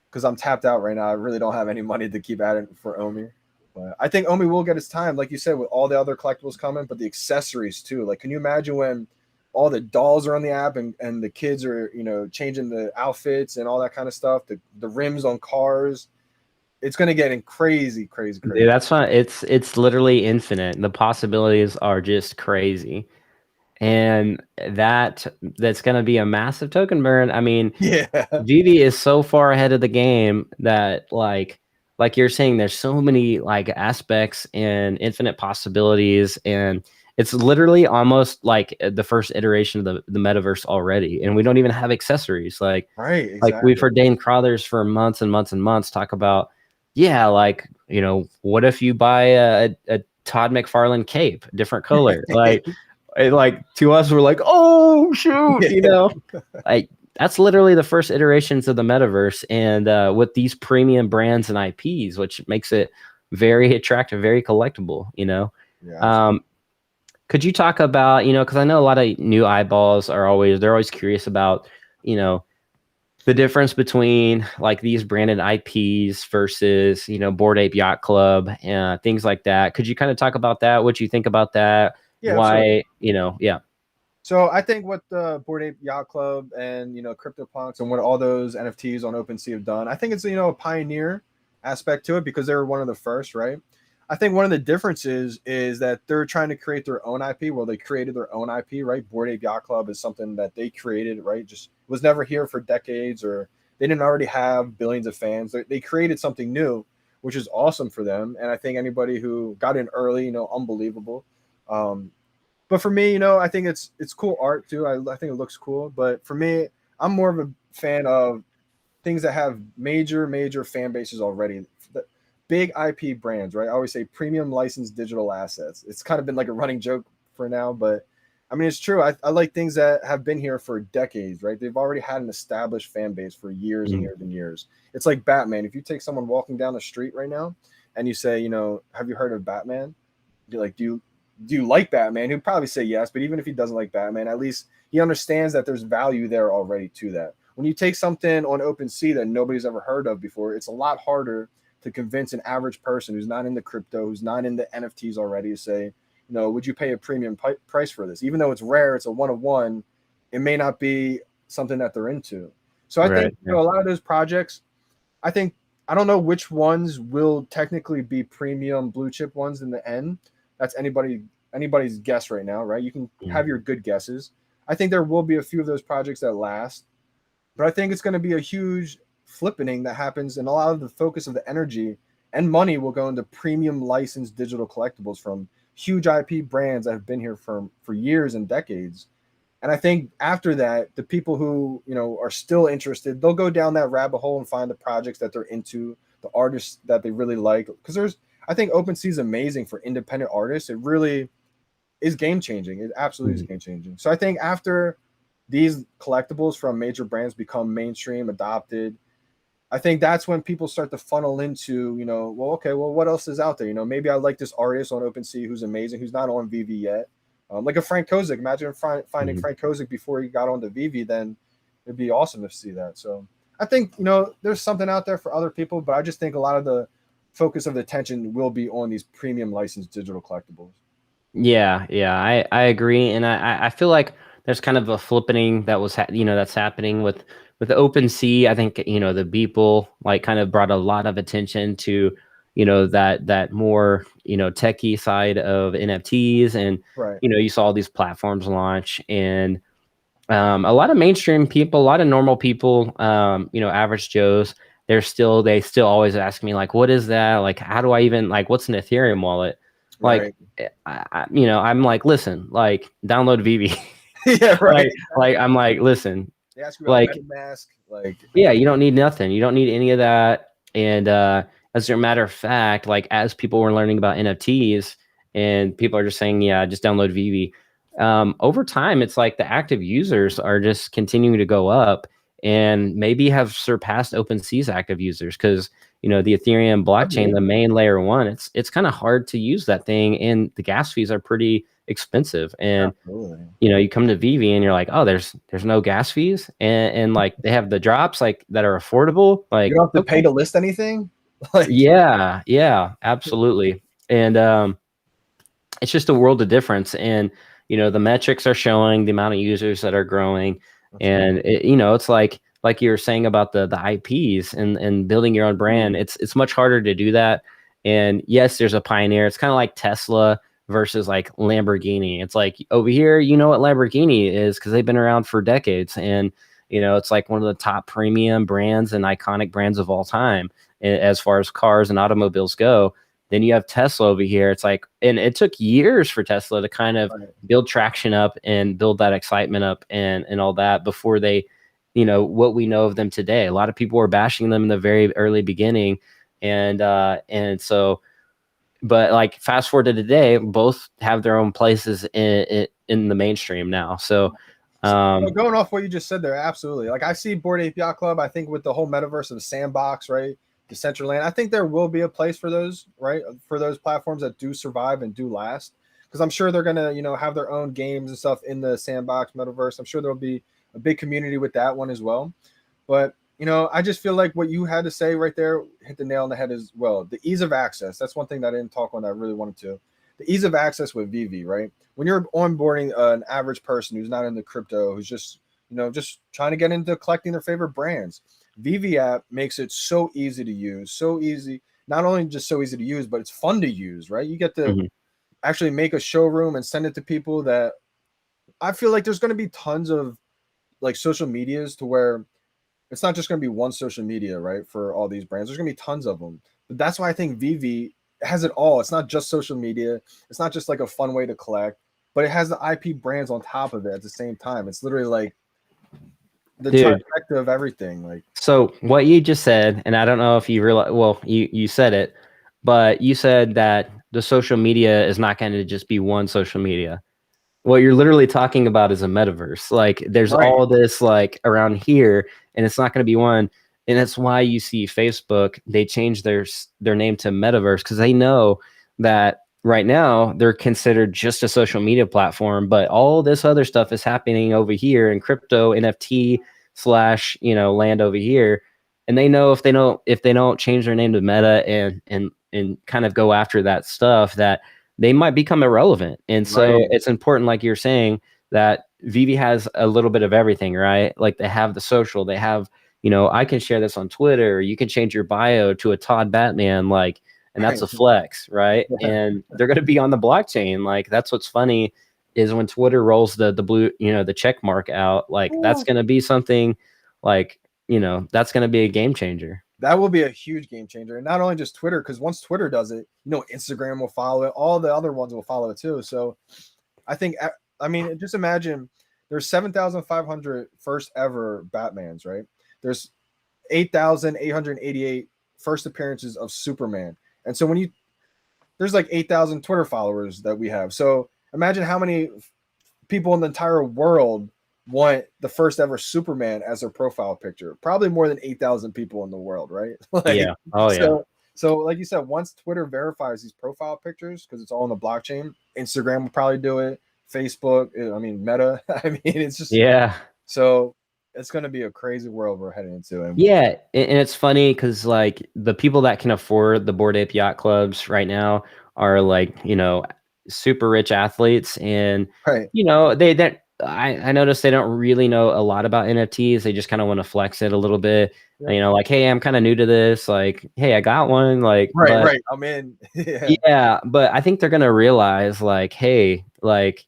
because I'm tapped out right now. I really don't have any money to keep adding for Omi. But I think Omi will get its time, like you said, with all the other collectibles coming, but the accessories too. Like, can you imagine when all the dolls are on the app and the kids are, changing the outfits and all that kind of stuff, the rims on cars? It's going to get in crazy, crazy, Dude, crazy. that's fine. It's literally infinite. The possibilities are just crazy. And that's gonna be a massive token burn. I mean, Yeah. VeVe is so far ahead of the game that like you're saying, there's so many like aspects and infinite possibilities, and it's literally almost like the first iteration of the metaverse already, and we don't even have accessories. Right, Like we've exactly. heard Dane Crothers for months and months and months talk about, yeah, like, what if you buy a Todd McFarlane cape, different color? Like to us, we're like, oh shoot, Yeah. like that's literally the first iterations of the metaverse, and with these premium brands and IPs, which makes it very attractive, very collectible. Yeah, absolutely. Um, could you talk about, because I know a lot of new eyeballs they're always curious about, you know, the difference between like these branded IPs versus, Bored Ape Yacht Club and things like that. Could you kind of talk about that? What you think about that? Yeah, absolutely. Why, yeah. So I think what the Board Ape Yacht Club and CryptoPunks and what all those NFTs on OpenSea have done, I think it's a pioneer aspect to it because they were one of the first, right? I think one of the differences is that they're trying to create their own IP. Well, they created their own IP, right? Board Ape Yacht Club is something that they created, right? Just was never here for decades, or they didn't already have billions of fans. They created something new, which is awesome for them. And I think anybody who got in early, unbelievable. Um, but for me, I think it's cool art too. I think it looks cool. But for me, I'm more of a fan of things that have major fan bases already. The big IP brands, right? I always say premium licensed digital assets. It's kind of been like a running joke for now, but I mean it's true. I like things that have been here for decades, right? They've already had an established fan base for years and Mm. years and years. It's like Batman. If you take someone walking down the street right now and you say, have you heard of Batman? You're like, do you like Batman? He'd probably say yes, but even if he doesn't like Batman, at least he understands that there's value there already to that. When you take something on OpenSea that nobody's ever heard of before, it's a lot harder to convince an average person who's not into crypto, who's not into NFTs already, to say, would you pay a premium price for this? Even though it's rare, it's a one of one, it may not be something that they're into. So I think Right. Yeah. a lot of those projects, I think I don't know which ones will technically be premium blue chip ones in the end. That's anybody's guess right now, right? You can Mm. have your good guesses. I think there will be a few of those projects that last, but I think it's going to be a huge flippening that happens, and a lot of the focus of the energy and money will go into premium licensed digital collectibles from huge IP brands that have been here for years and decades. And I think after that, the people who, you know, are still interested, they'll go down that rabbit hole and find the projects that they're into, the artists that they really like. Because I think OpenSea is amazing for independent artists. It really is game changing. It absolutely is game changing. So I think after these collectibles from major brands become mainstream, adopted, I think that's when people start to funnel into, you know, well, okay, well, what else is out there? You know, maybe I like this artist on OpenSea who's amazing, who's not on VeVe yet. Like a Frank Kozik. Imagine finding Frank Kozik before he got onto VeVe, then it'd be awesome to see that. So I think, you know, there's something out there for other people, but I just think a lot of the focus of the attention will be on these premium licensed digital collectibles. Yeah, yeah, I agree, and I feel like there's kind of a flippening that was that's happening with OpenSea. I think the Beeple like kind of brought a lot of attention to that more techie side of NFTs, and Right. you saw all these platforms launch, and a lot of mainstream people, a lot of normal people, average Joes. They still always ask me like, what is that? Like, how do I even like, what's an Ethereum wallet? Like, Right. I'm like, listen, like, download VeVe. Yeah, right. like, I'm like, listen, They ask you about like, MetaMask, like yeah, you don't need nothing. You don't need any of that. And as a matter of fact, like as people were learning about NFTs and people are just saying, yeah, just download VeVe. Over time, it's like the active users are just continuing to go up and maybe have surpassed OpenSea's active users because the Ethereum blockchain, the main layer one, it's kind of hard to use that thing, and the gas fees are pretty expensive. And absolutely. you come to VeVe and you're like, oh, there's no gas fees, and like they have the drops like that are affordable. Like You don't have to okay. pay to list anything. Like Yeah, absolutely. And it's just a world of difference. And the metrics are showing the amount of users that are growing, and it's like you were saying about the IPs and building your own brand. It's much harder to do that. And yes, there's a pioneer. It's kind of like Tesla versus like Lamborghini. It's like over here, you know what Lamborghini is because they've been around for decades, and it's like one of the top premium brands and iconic brands of all time as far as cars and automobiles go. Then you have Tesla over here. It's like, and it took years for Tesla to kind of build traction up and build that excitement up and all that before they, what we know of them today. A lot of people were bashing them in the very early beginning, and so, but like fast forward to today, both have their own places in the mainstream now. So, going off what you just said there, absolutely. Like I see Bored Ape Yacht Club. I think with the whole metaverse of the sandbox, right, Decentraland, I think there will be a place for those, right, for those platforms that do survive and do last. Because I'm sure they're gonna, have their own games and stuff in the sandbox metaverse. I'm sure there'll be a big community with that one as well. But I just feel like what you had to say right there hit the nail on the head as well. The ease of access. That's one thing that I didn't talk on that I really wanted to. The ease of access with VeVe, right? When you're onboarding an average person who's not into crypto, who's just, just trying to get into collecting their favorite brands, VeVe app makes it so easy to use, so easy. Not only just so easy to use, but it's fun to use, right? You get to actually make a showroom and send it to people that I feel like there's going to be tons of like social medias to where it's not just going to be one social media, right? For all these brands, there's going to be tons of them. But that's why I think VeVe has it all. It's not just social media. It's not just like a fun way to collect, but it has the IP brands on top of it at the same time. It's literally like the trifecta of everything. Like, so what you just said, and I don't know if you realize, well, you said it, but you said that the social media is not going to just be one social media. What you're literally talking about is a metaverse. Like there's all this like around here, and it's not going to be one. And that's why you see Facebook, they changed their name to Metaverse, because they know that right now they're considered just a social media platform, but all this other stuff is happening over here in crypto, NFT slash, land over here. And they know if they don't change their name to Meta and kind of go after that stuff, that they might become irrelevant. And so it's important, like you're saying, that VeVe has a little bit of everything, right? Like they have the social, they have, I can share this on Twitter. You can change your bio to a Todd Batman, like, and that's a flex, right? And they're going to be on the blockchain. Like that's what's funny is when Twitter rolls the blue, the check mark out, like that's going to be something like, that's going to be a game changer. That will be a huge game changer. And not only just Twitter, because once Twitter does it, Instagram will follow it. All the other ones will follow it too. So I think, I mean, just imagine there's 7,500 first ever Batmans, right? There's 8,888 first appearances of Superman. And so there's like 8,000 Twitter followers that we have. So imagine how many people in the entire world want the first ever Superman as their profile picture. Probably more than 8,000 people in the world, right? Like, yeah. Oh yeah. So like you said, once Twitter verifies these profile pictures, because it's all on the blockchain, Instagram will probably do it, Facebook, I mean, Meta. I mean, it's just, Yeah. so it's going to be a crazy world we're heading into. And yeah, and it's funny because like the people that can afford the Bored Ape Yacht Clubs right now are like, you know, super rich athletes, and right. you know, I noticed they don't really know a lot about NFTs. They just kind of want to flex it a little bit. Yeah. You know, like, hey, I'm kind of new to this. Like, hey, I got one. Like, right. I'm in. Yeah, but I think they're gonna realize, like, hey, like,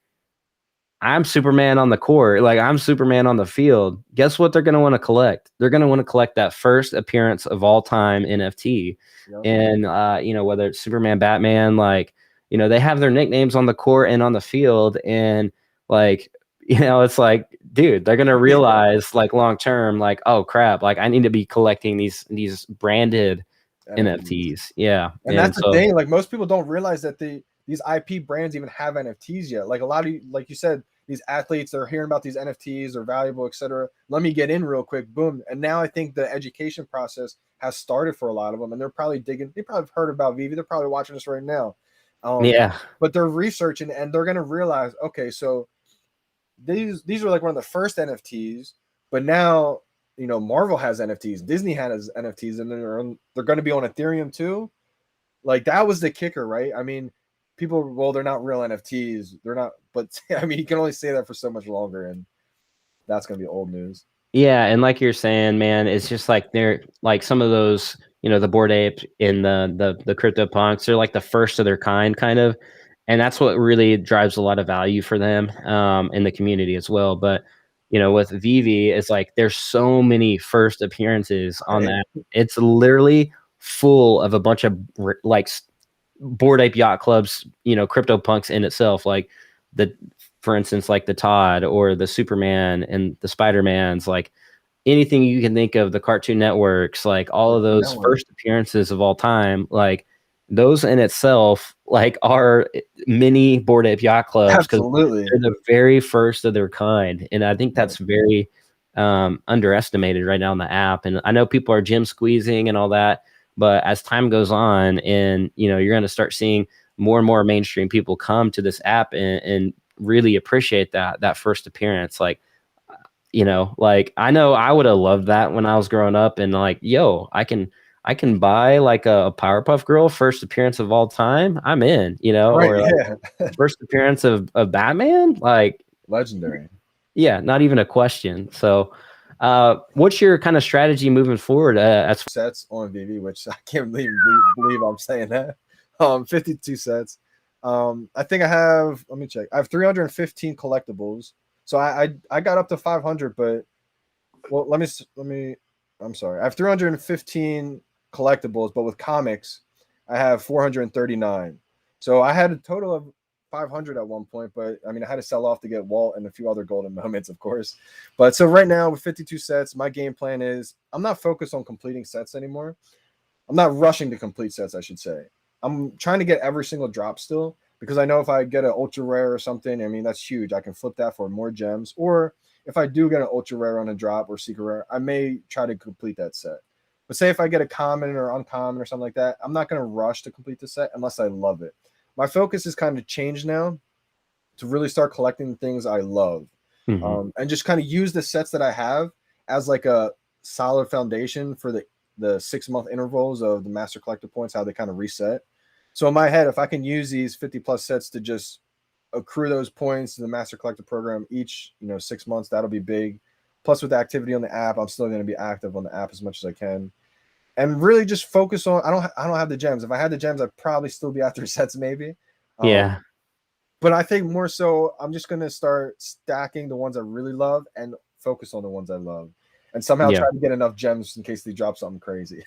I'm Superman on the court, like I'm Superman on the field. Guess what they're going to want to collect? They're going to want to collect that first appearance of all time NFT. Yep. And you know, whether it's Superman, Batman, like, you know, they have their nicknames on the court and on the field, and like, you know, it's like, dude, they're going to realize like long term, like, oh crap, like I need to be collecting these branded NFTs. Yeah. And that's the thing, like most people don't realize that these IP brands even have NFTs yet. Like a lot of, like you said, these athletes are hearing about these NFTs are valuable, etc. Let me get in real quick, boom. And now I think the education process has started for a lot of them, and they're probably digging. They probably heard about VeVe. They're probably watching this right now. Yeah. But they're researching, and they're gonna realize, okay, so these are like one of the first NFTs, but now you know Marvel has NFTs, Disney has NFTs, and they're going to be on Ethereum too. Like that was the kicker, right? I mean, people, well, they're not real NFTs. They're not, but I mean, you can only say that for so much longer, and that's going to be old news. Yeah, and like you're saying, man, it's just like they're like some of those, you know, the Bored Ape in the crypto punks, they're like the first of their kind of, and that's what really drives a lot of value for them in the community as well. But you know, with VeVe, it's like there's so many first appearances on that. It's literally full of a bunch of like Bored Ape Yacht Clubs, you know, crypto punks in itself, like for instance, like the Todd or the Superman and the Spider-Mans, like anything you can think of, the Cartoon Networks, like all of those first appearances of all time, like those in itself, like are mini Bored Ape Yacht Clubs because they're the very first of their kind. And I think that's very underestimated right now in the app. And I know people are gem squeezing and all that, but as time goes on, and you know, you're going to start seeing more and more mainstream people come to this app and really appreciate that first appearance. Like, you know, like I know I would have loved that when I was growing up, and like, yo, I can buy like a Powerpuff Girl first appearance of all time. I'm in, you know, right, or like first appearance of Batman, like legendary. Yeah, not even a question. So what's your kind of strategy moving forward as sets on VeVe, which I can't believe I'm saying that. 52 sets. I think I have, let me check. I have 315 collectibles. So I got up to 500, but well, I'm sorry. I have 315 collectibles, but with comics, I have 439. So I had a total of 500 at one point, but I mean, I had to sell off to get Walt and a few other golden moments, of course. But so right now with 52 sets, my game plan is I'm not focused on completing sets anymore. I'm not rushing to complete sets, I should say. I'm trying to get every single drop still, because I know if I get an ultra rare or something, I mean, that's huge. I can flip that for more gems. Or if I do get an ultra rare on a drop or secret rare, I may try to complete that set. But say if I get a common or uncommon or something like that, I'm not going to rush to complete the set unless I love it. My focus is kind of changed now to really start collecting the things I love, and just kind of use the sets that I have as like a solid foundation for the 6-month intervals of the master collector points, how they kind of reset. So in my head, if I can use these 50 plus sets to just accrue those points to the master collector program each, 6 months, that'll be big. Plus with the activity on the app, I'm still going to be active on the app as much as I can. And really just focus on, I don't have the gems. If I had the gems, I'd probably still be after sets maybe. Yeah. But I think more so I'm just going to start stacking the ones I really love and focus on the ones I love. And somehow try to get enough gems in case they drop something crazy.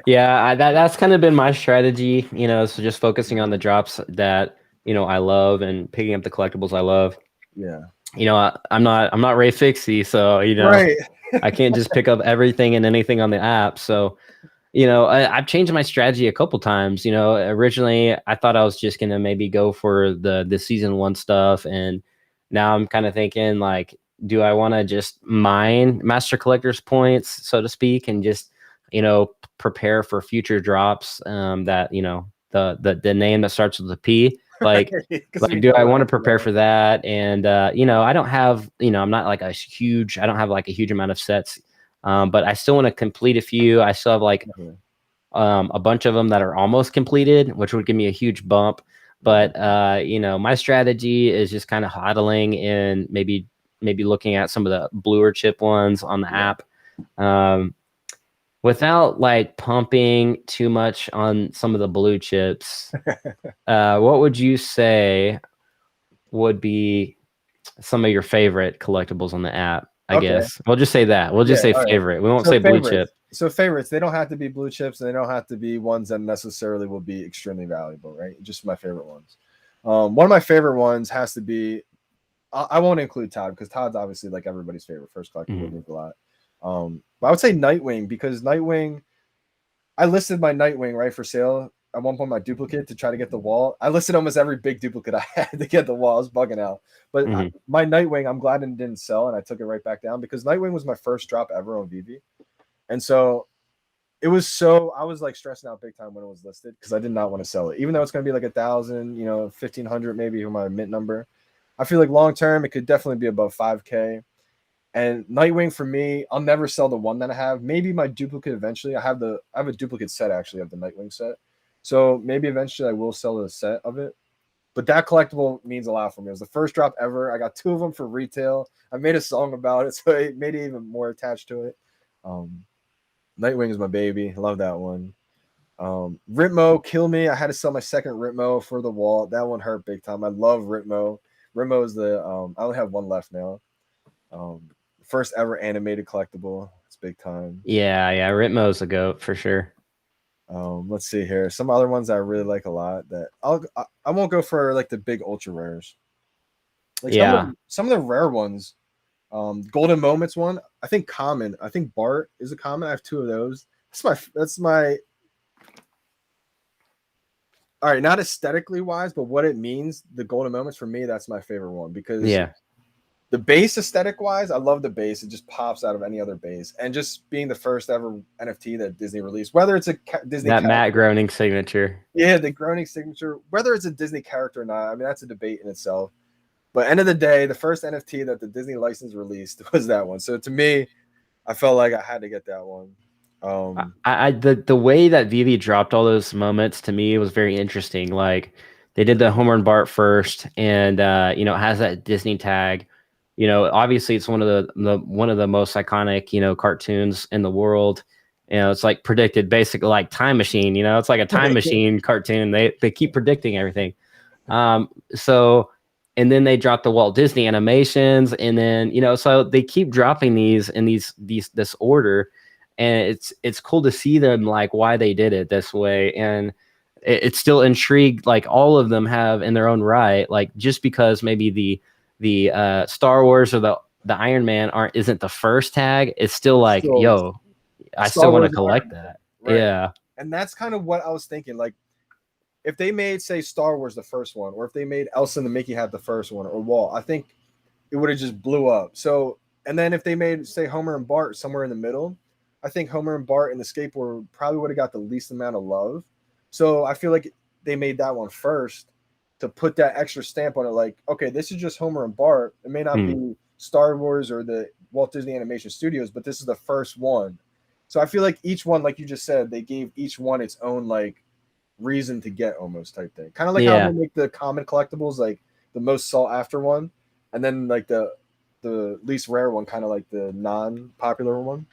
Yeah, that's kind of been my strategy, so just focusing on the drops that, I love and picking up the collectibles I love. Yeah. you know, I'm not Ray Fixie, so you know, Right. I can't just pick up everything and anything on the app. So, you know, I've changed my strategy a couple times. You know, originally I thought I was just gonna maybe go for the season one stuff, and now I'm kind of thinking like, do I want to just mine master collector's points, so to speak, and just, you know, prepare for future drops, that, you know, the name that starts with a P, Because we do I know want to after prepare that. for that? And you know, I don't have, you know, I'm not like a huge, I don't have like a huge amount of sets, but I still want to complete a few. I still have like Mhm. a bunch of them that are almost completed, which would give me a huge bump. But you know, my strategy is just kind of hodling and maybe looking at some of the bluer chip ones on the Yeah. app, um, without like pumping too much on some of the blue chips. What would you say would be some of your favorite collectibles on the app? I Okay. guess we'll just say that. We'll just Yeah. say All right. favorite. We won't So say blue favorites. chip. So favorites. They don't have to be blue chips, and they don't have to be ones that necessarily will be extremely valuable, right? Just my favorite ones. One of my favorite ones has to be. I won't include Todd because Todd's obviously like everybody's favorite first collectible. Mhm. Means a lot. But I would say Nightwing because Nightwing. I listed my Nightwing right for sale at one point. My duplicate to try to get the wall. I listed almost every big duplicate I had to get the wall. I was bugging out. But Mhm. my Nightwing, I'm glad it didn't sell, and I took it right back down because Nightwing was my first drop ever on VeVe, and so it was so I was like stressing out big time when it was listed because I did not want to sell it, even though it's going to be like 1,000, 1,500 maybe for my mint number. I feel like long term it could definitely be above 5K. And Nightwing for me, I'll never sell the one that I have. Maybe my duplicate eventually. I have a duplicate set actually of the Nightwing set. So maybe eventually I will sell the set of it. But that collectible means a lot for me. It was the first drop ever. I got two of them for retail. I made a song about it, so it made it even more attached to it. Um, Nightwing is my baby. I love that one. Ritmo, Kill Me. I had to sell my second Ritmo for the wall. That one hurt big time. I love Ritmo. Ritmo is I only have one left now. Um, First ever animated collectible. It's big time. Yeah, Ritmo's a goat for sure. Let's see here. Some other ones I really like a lot that I won't go for like the big ultra rares. Like Yeah, some of the rare ones. Golden Moments one. I think common. I think Bart is a common. I have two of those. That's my all right, not aesthetically wise, but what it means, the Golden Moments for me, that's my favorite one because yeah. the base aesthetic wise, I love the base. It just pops out of any other base. And just being the first ever NFT that Disney released, whether it's a Disney That Matt character, Groening signature. yeah, the Groening signature, whether it's a Disney character or not, I mean, that's a debate in itself. But end of the day, the first NFT that the Disney license released was that one. So to me, I felt like I had to get that one. The way that VeVe dropped all those moments to me was very interesting. Like they did the Homer and Bart first, and you know, it has that Disney tag. You know, obviously it's one of the most iconic, you know, cartoons in the world. You know, it's like predicted, basically like Time Machine. You know, it's like a time machine cartoon. They keep predicting everything. So, and then they dropped the Walt Disney animations, and then, you know, so they keep dropping these in this order, and it's cool to see them like why they did it this way, and it's still intrigued. Like all of them have in their own right, like just because maybe the Star Wars or the Iron Man isn't the first tag, it's still like, So yo, I Star still want to Wars Iron collect Man, that. right? Yeah, And that's kind of what I was thinking. Like if they made, say, Star Wars the first one, or if they made Elsa and the Mickey had the first one, or Walt, I think it would have just blew up. So, and then if they made, say, Homer and Bart somewhere in the middle, I think Homer and Bart and the skateboard probably would have got the least amount of love. So I feel like they made that one first to put that extra stamp on it. Like, okay, this is just Homer and Bart. It may not Hmm. be Star Wars or the Walt Disney Animation Studios, but this is the first one. So I feel like each one, like you just said, they gave each one its own like reason to get almost type thing. Kind of like how they yeah. make the common collectibles like the most sought after one, and then like the least rare one, kind of like the non-popular one.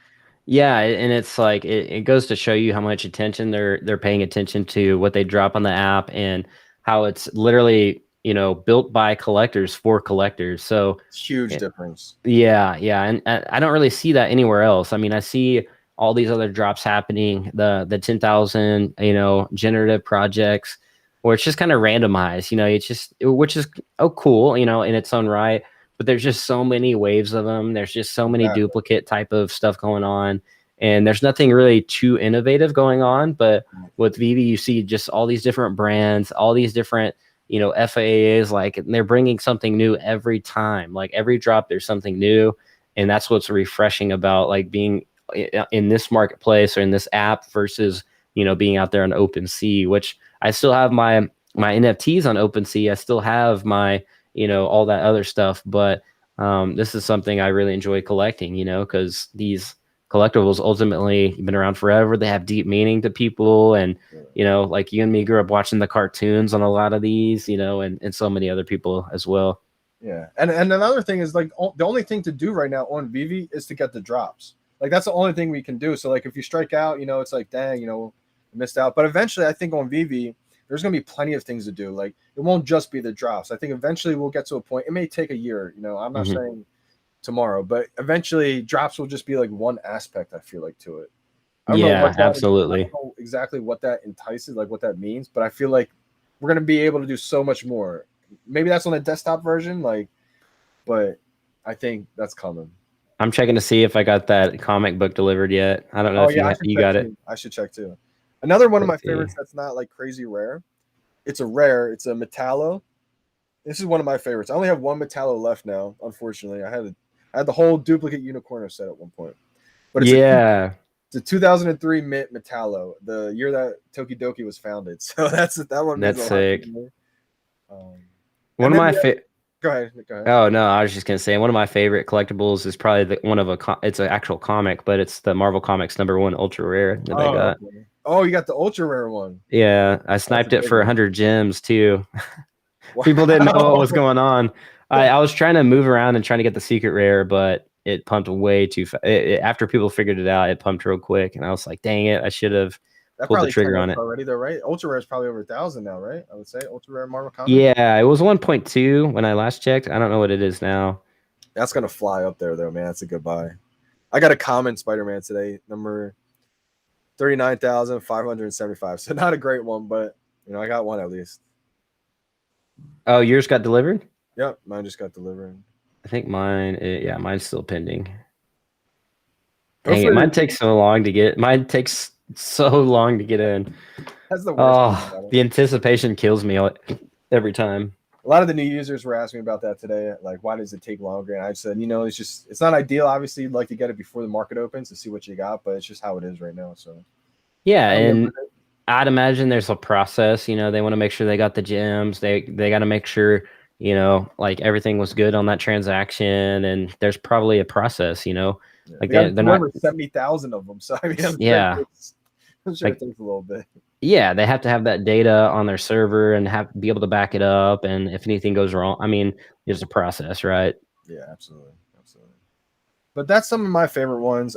Yeah, and it's like it goes to show you how much attention they're paying attention to what they drop on the app, and how it's literally, you know, built by collectors for collectors. So Huge it- difference. yeah, and I don't really see that anywhere else. I mean, I see all these other drops happening, the 10,000, you know, generative projects, where it's just kind of randomized. You know, it's just which is, oh, cool, you know, in its own right. but there's just so many waves of them. There's just so many duplicate type of stuff going on, and there's nothing really too innovative going on. But with VeVe, you see just all these different brands, all these different, you know, FAAs, like they're bringing something new every time. Like every drop, there's something new, and that's what's refreshing about like being in this marketplace or in this app versus, you know, being out there on OpenSea, which I still have my NFTs on OpenSea. I still have my, you know, all that other stuff, but this is something I really enjoy collecting, you know, because these collectibles ultimately been around forever. They have deep meaning to people, and you know, like you and me grew up watching the cartoons on a lot of these, you know, and so many other people as well. Yeah, and another thing is like the only thing to do right now on VeVe is to get the drops. Like that's the only thing we can do. So like if you strike out, you know, it's like dang, you know, missed out. But eventually, I think on VeVe, there's going to be plenty of things to do. Like it won't just be the drops. I think eventually we'll get to a point. It may take a year, you know, I'm not saying tomorrow, but eventually drops will just be like one aspect, I feel like, to it. I don't know what that absolutely. I don't know exactly what that entices, like what that means, but I feel like we're going to be able to do so much more. Maybe that's on the desktop version, like, but I think that's coming. I'm checking to see if I got that comic book delivered yet. I don't know if you got it. I should check too. Another one of my favorites that's not like crazy rare. It's a rare. It's a Metallo. This is one of my favorites. I only have one Metallo left now, unfortunately. I had the whole duplicate Unicorner set at one point. But it's it's a 2003 mint Metallo, the year that Tokidoki was founded. So that one. That's sick. One of my Go ahead. Oh no, I was just gonna say one of my favorite collectibles is probably it's an actual comic, but it's the Marvel Comics #1 ultra rare that I got. Okay. Oh, you got the ultra rare one. Yeah, I sniped it for 100 gems too. People didn't know what was going on. I was trying to move around and trying to get the secret rare, but it pumped way too fast. After people figured it out, it pumped real quick, and I was like, "Dang it! I should have pulled the trigger on it." Already, though, right? Ultra rare is probably over 1,000 now, right? I would say ultra rare Marvel Comics. Yeah, it was 1.2 when I last checked. I don't know what it is now. That's gonna fly up there, though, man. That's a good buy. I got a common Spider-Man today, number 39,575. So not a great one, but you know, I got one at least. Oh, yours got delivered? Yep, mine just got delivered. I think mine's still pending. Dang it, mine takes so long to get. Mine takes so long to get in. That's the worst. Oh, the anticipation kills me every time. A lot of the new users were asking about that today. Like, why does it take longer? And I said, you know, it's not ideal. Obviously, you'd like to get it before the market opens to see what you got, but it's just how it is right now. So, yeah, and I'd imagine there's a process. You know, they want to make sure they got the gems. They got to make sure, you know, like everything was good on that transaction, and there's probably a process. You know, like they're not 70,000 of them. So I mean, I'm sure it takes a little bit. Yeah, they have to have that data on their server and be able to back it up. And if anything goes wrong, I mean, there's a process, right? Yeah, absolutely. But that's some of my favorite ones.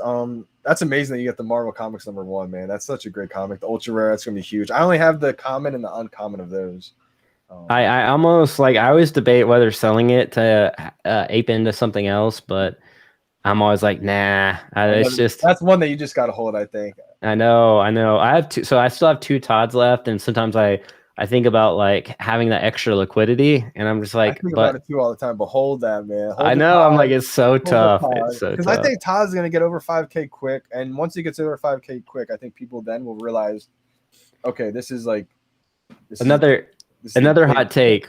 That's amazing that you get the Marvel Comics #1, man. That's such a great comic. The ultra rare, that's gonna be huge. I only have the common and the uncommon of those. I almost I always debate whether selling it to ape into something else, but I'm always like, nah. That's one that you just got to hold, I think. I know. I have two, so I still have 2 Todds left, and sometimes I think about like having that extra liquidity, and I'm just like, I think about it too all the time. But hold that, man. I know. I'm like, it's so tough. It's so tough. Because I think Todd's gonna get over 5K quick, and once he gets over 5K quick, I think people then will realize, okay, this is another hot take.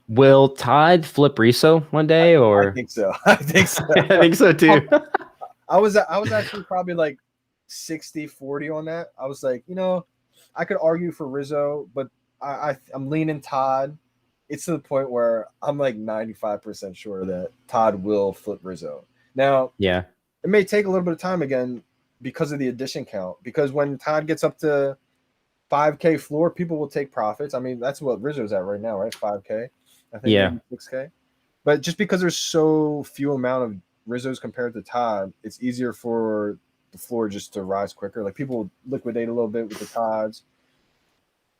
Will Todd flip Riso one day, or I think so. I think so. I think so too. I was actually probably like 60-40 on that. I was like, you know, I could argue for Rizzo, but I'm leaning Todd. It's to the point where I'm like 95% sure that Todd will flip Rizzo. Now, yeah, it may take a little bit of time again because of the addition count. Because when Todd gets up to 5K floor, people will take profits. I mean, that's what Rizzo's at right now, right? 5K, I think. Yeah. 6K. But just because there's so few amount of Rizzo's compared to Todd, it's easier for the floor just to rise quicker. Like people liquidate a little bit with the Todds.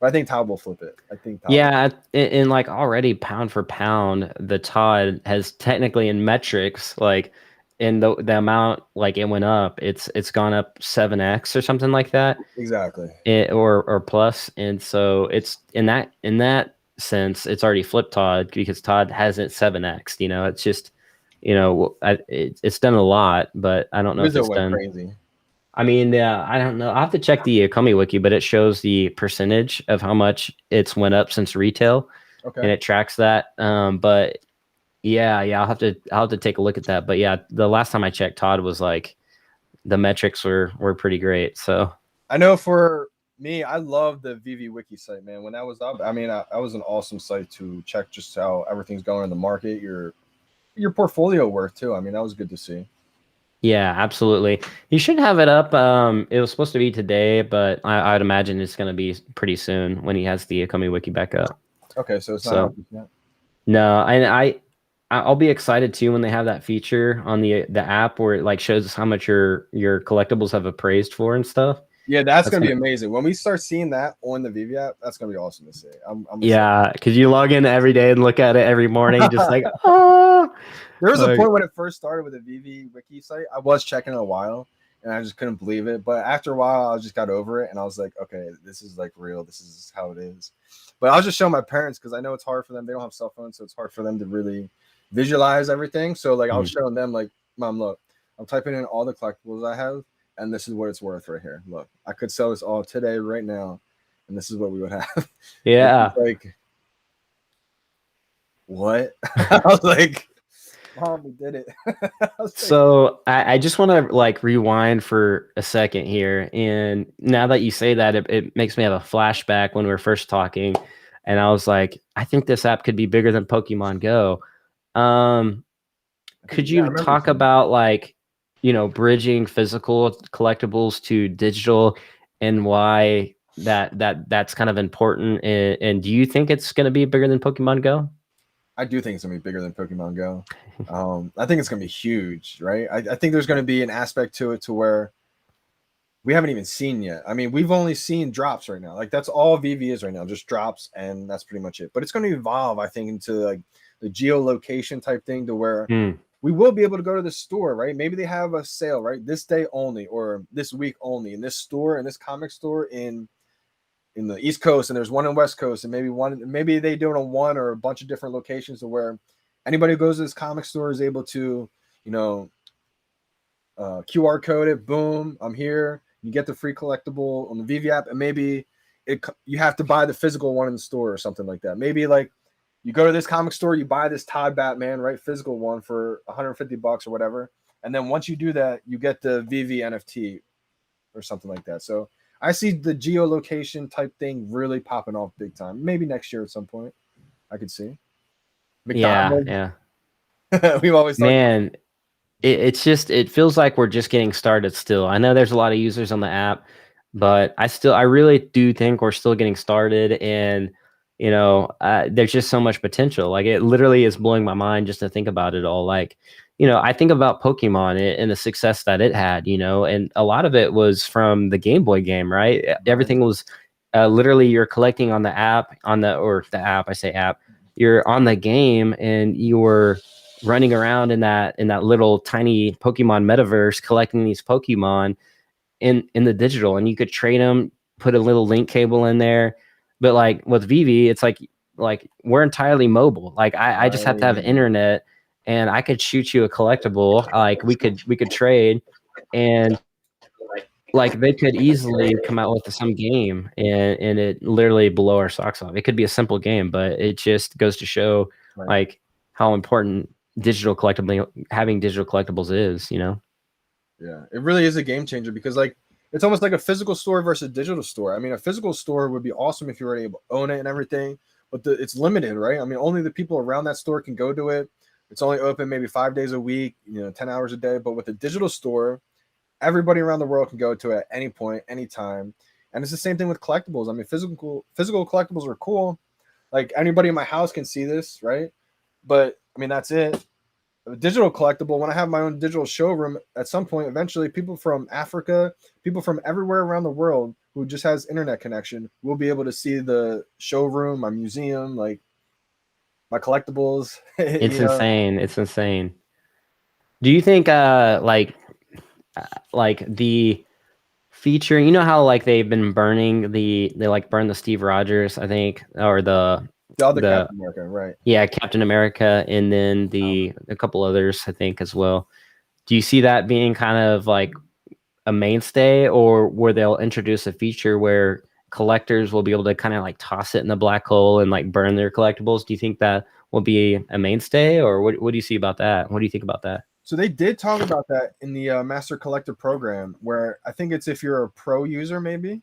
But I think Todd will flip it. I think Todd in like already pound for pound, the Todd has technically in metrics, like in the amount like it went up, it's gone up 7x or something like that. Exactly. Or plus. And so it's in that sense, it's already flipped Todd because Todd hasn't 7x, you know, it's just it's done a lot, but I don't know if Rizzo it's went done. crazy. I mean, I don't know. I have to check the Ecomi wiki, but it shows the percentage of how much it's went up since retail, and Okay. it tracks that. But yeah, I'll have to take a look at that. But yeah, the last time I checked, Todd was like the metrics were pretty great. So I know for me, I love the VeVe wiki site, man. When that was up, I mean, that was an awesome site to check just how everything's going in the market, your portfolio worth too. I mean, that was good to see. yeah, absolutely. You should have it up. It was supposed to be today, but I'd imagine it's going to be pretty soon when he has the Ecomi wiki back up. Okay, so it's not up So yet. no, and I'll be excited too when they have that feature on the app where it like shows us how much your collectibles have appraised for and stuff. Yeah, that's That's gonna be gonna amazing. When we start seeing that on the VeVe app, that's gonna be awesome to see. I'm excited. yeah, because you log in every day and look at it every morning, just like ah, There was a like point when it first started with the VeVe wiki site. I was checking it a while, and I just couldn't believe it. But after a while, I just got over it, and I was like, okay, this is like real. This is how it is. But I'll just show my parents because I know it's hard for them. They don't have cell phones, so it's hard for them to really visualize everything. So like, I'll show them like, Mom, look, I'm typing in all the collectibles I have, and this is what it's worth right here. Look, I could sell this all today, right now, and this is what we would have. yeah. Like, what? I was like, Mom, we did it. So I just want to like rewind for a second here. And now that you say that, it makes me have a flashback when we were first talking. And I was like, I think this app could be bigger than Pokemon Go. Could Yeah, I you remember talk seeing that. about like, bridging physical collectibles to digital and why that's kind of important? And do you think it's going to be bigger than Pokemon Go? I do think it's gonna be bigger than Pokemon Go. I think it's gonna be huge, right? I think there's gonna be an aspect to it to where we haven't even seen yet. I mean, we've only seen drops right now. Like that's all VeVe is right now, just drops, and that's pretty much it. But it's gonna evolve, I think, into like the geolocation type thing to where Hmm. we will be able to go to the store, right? Maybe they have a sale, right? This day only or this week only in this store, in this comic store in the East Coast, and there's one in West Coast, and maybe they do it on one or a bunch of different locations to where anybody who goes to this comic store is able to, you know, QR code it. Boom, I'm here. You get the free collectible on the VeVe app, and maybe you have to buy the physical one in the store or something like that. Maybe like you go to this comic store, you buy this Todd Batman, right, physical one for $150 or whatever, and then once you do that, you get the VeVe NFT or something like that. So I see the geolocation type thing really popping off big time. Maybe next year at some point, I could see Yeah, McDonald's. yeah. We've always talked about. Man, it feels like we're just getting started still. I know there's a lot of users on the app, but I really do think we're still getting started, and there's just so much potential. Like it literally is blowing my mind just to think about it all. Like, I think about Pokemon and the success that it had, and a lot of it was from the Game Boy game, right? Everything was literally you're collecting on the app, or the app, I say app, you're on the game and you were running around in that little tiny Pokemon metaverse collecting these Pokemon in the digital, and you could trade them, put a little link cable in there. But like with VeVe, it's like we're entirely mobile. Like I just have to have Right. internet, and I could shoot you a collectible. Like we could trade, and like they could easily come out with some game and it literally blow our socks off. It could be a simple game, but it just goes to show Right. like how important having digital collectibles is. Yeah, it really is a game changer because like it's almost like a physical store versus a digital store. I mean, a physical store would be awesome if you were able to own it and everything, but it's limited, right? I mean, only the people around that store can go to it. It's only open maybe 5 days a week, 10 hours a day. But with a digital store, everybody around the world can go to it at any point, anytime. And it's the same thing with collectibles. I mean, physical collectibles are cool. Like anybody in my house can see this, right? But I mean, that's it. A digital collectible, when I have my own digital showroom at some point, eventually people from Africa, people from everywhere around the world who just has internet connection will be able to see the showroom, my museum, like my collectibles. It's you know, insane. It's insane. Do you think like the feature, how like they've been burning they like burn the Steve Rogers, I think, or The other Captain America, right? Yeah, Captain America, and then a couple others, I think, as well. Do you see that being kind of like a mainstay, or where they'll introduce a feature where collectors will be able to kind of like toss it in the black hole and like burn their collectibles? Do you think that will be a mainstay, or what do you see about that? What do you think about that? So they did talk about that in the Master Collector program, where I think it's if you're a pro user, maybe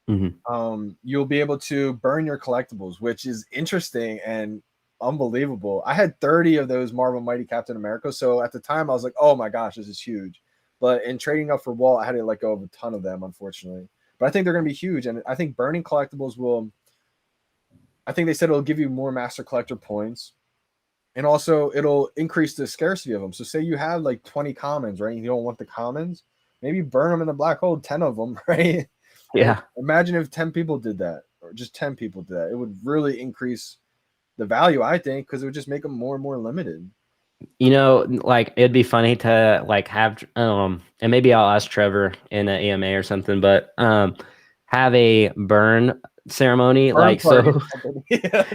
you'll be able to burn your collectibles, which is interesting and unbelievable. I had 30 of those Marvel Mighty Captain America, so at the time I was like, oh my gosh, this is huge. But in trading up for Walt, I had to let go of a ton of them, unfortunately. But I think they're going to be huge, and I think burning collectibles will. I think they said it'll give you more Master Collector points, and also it'll increase the scarcity of them. So say you have like 20 commons, right? You don't want the commons, maybe burn them in the black hole, 10 of them, right? Yeah. And imagine if 10 people did that, or just 10 people did that. It would really increase the value, I think, because it would just make them more and more limited. You know, like it'd be funny to like have and maybe I'll ask Trevor in an AMA or something, but have a burn ceremony, Burn like party. so.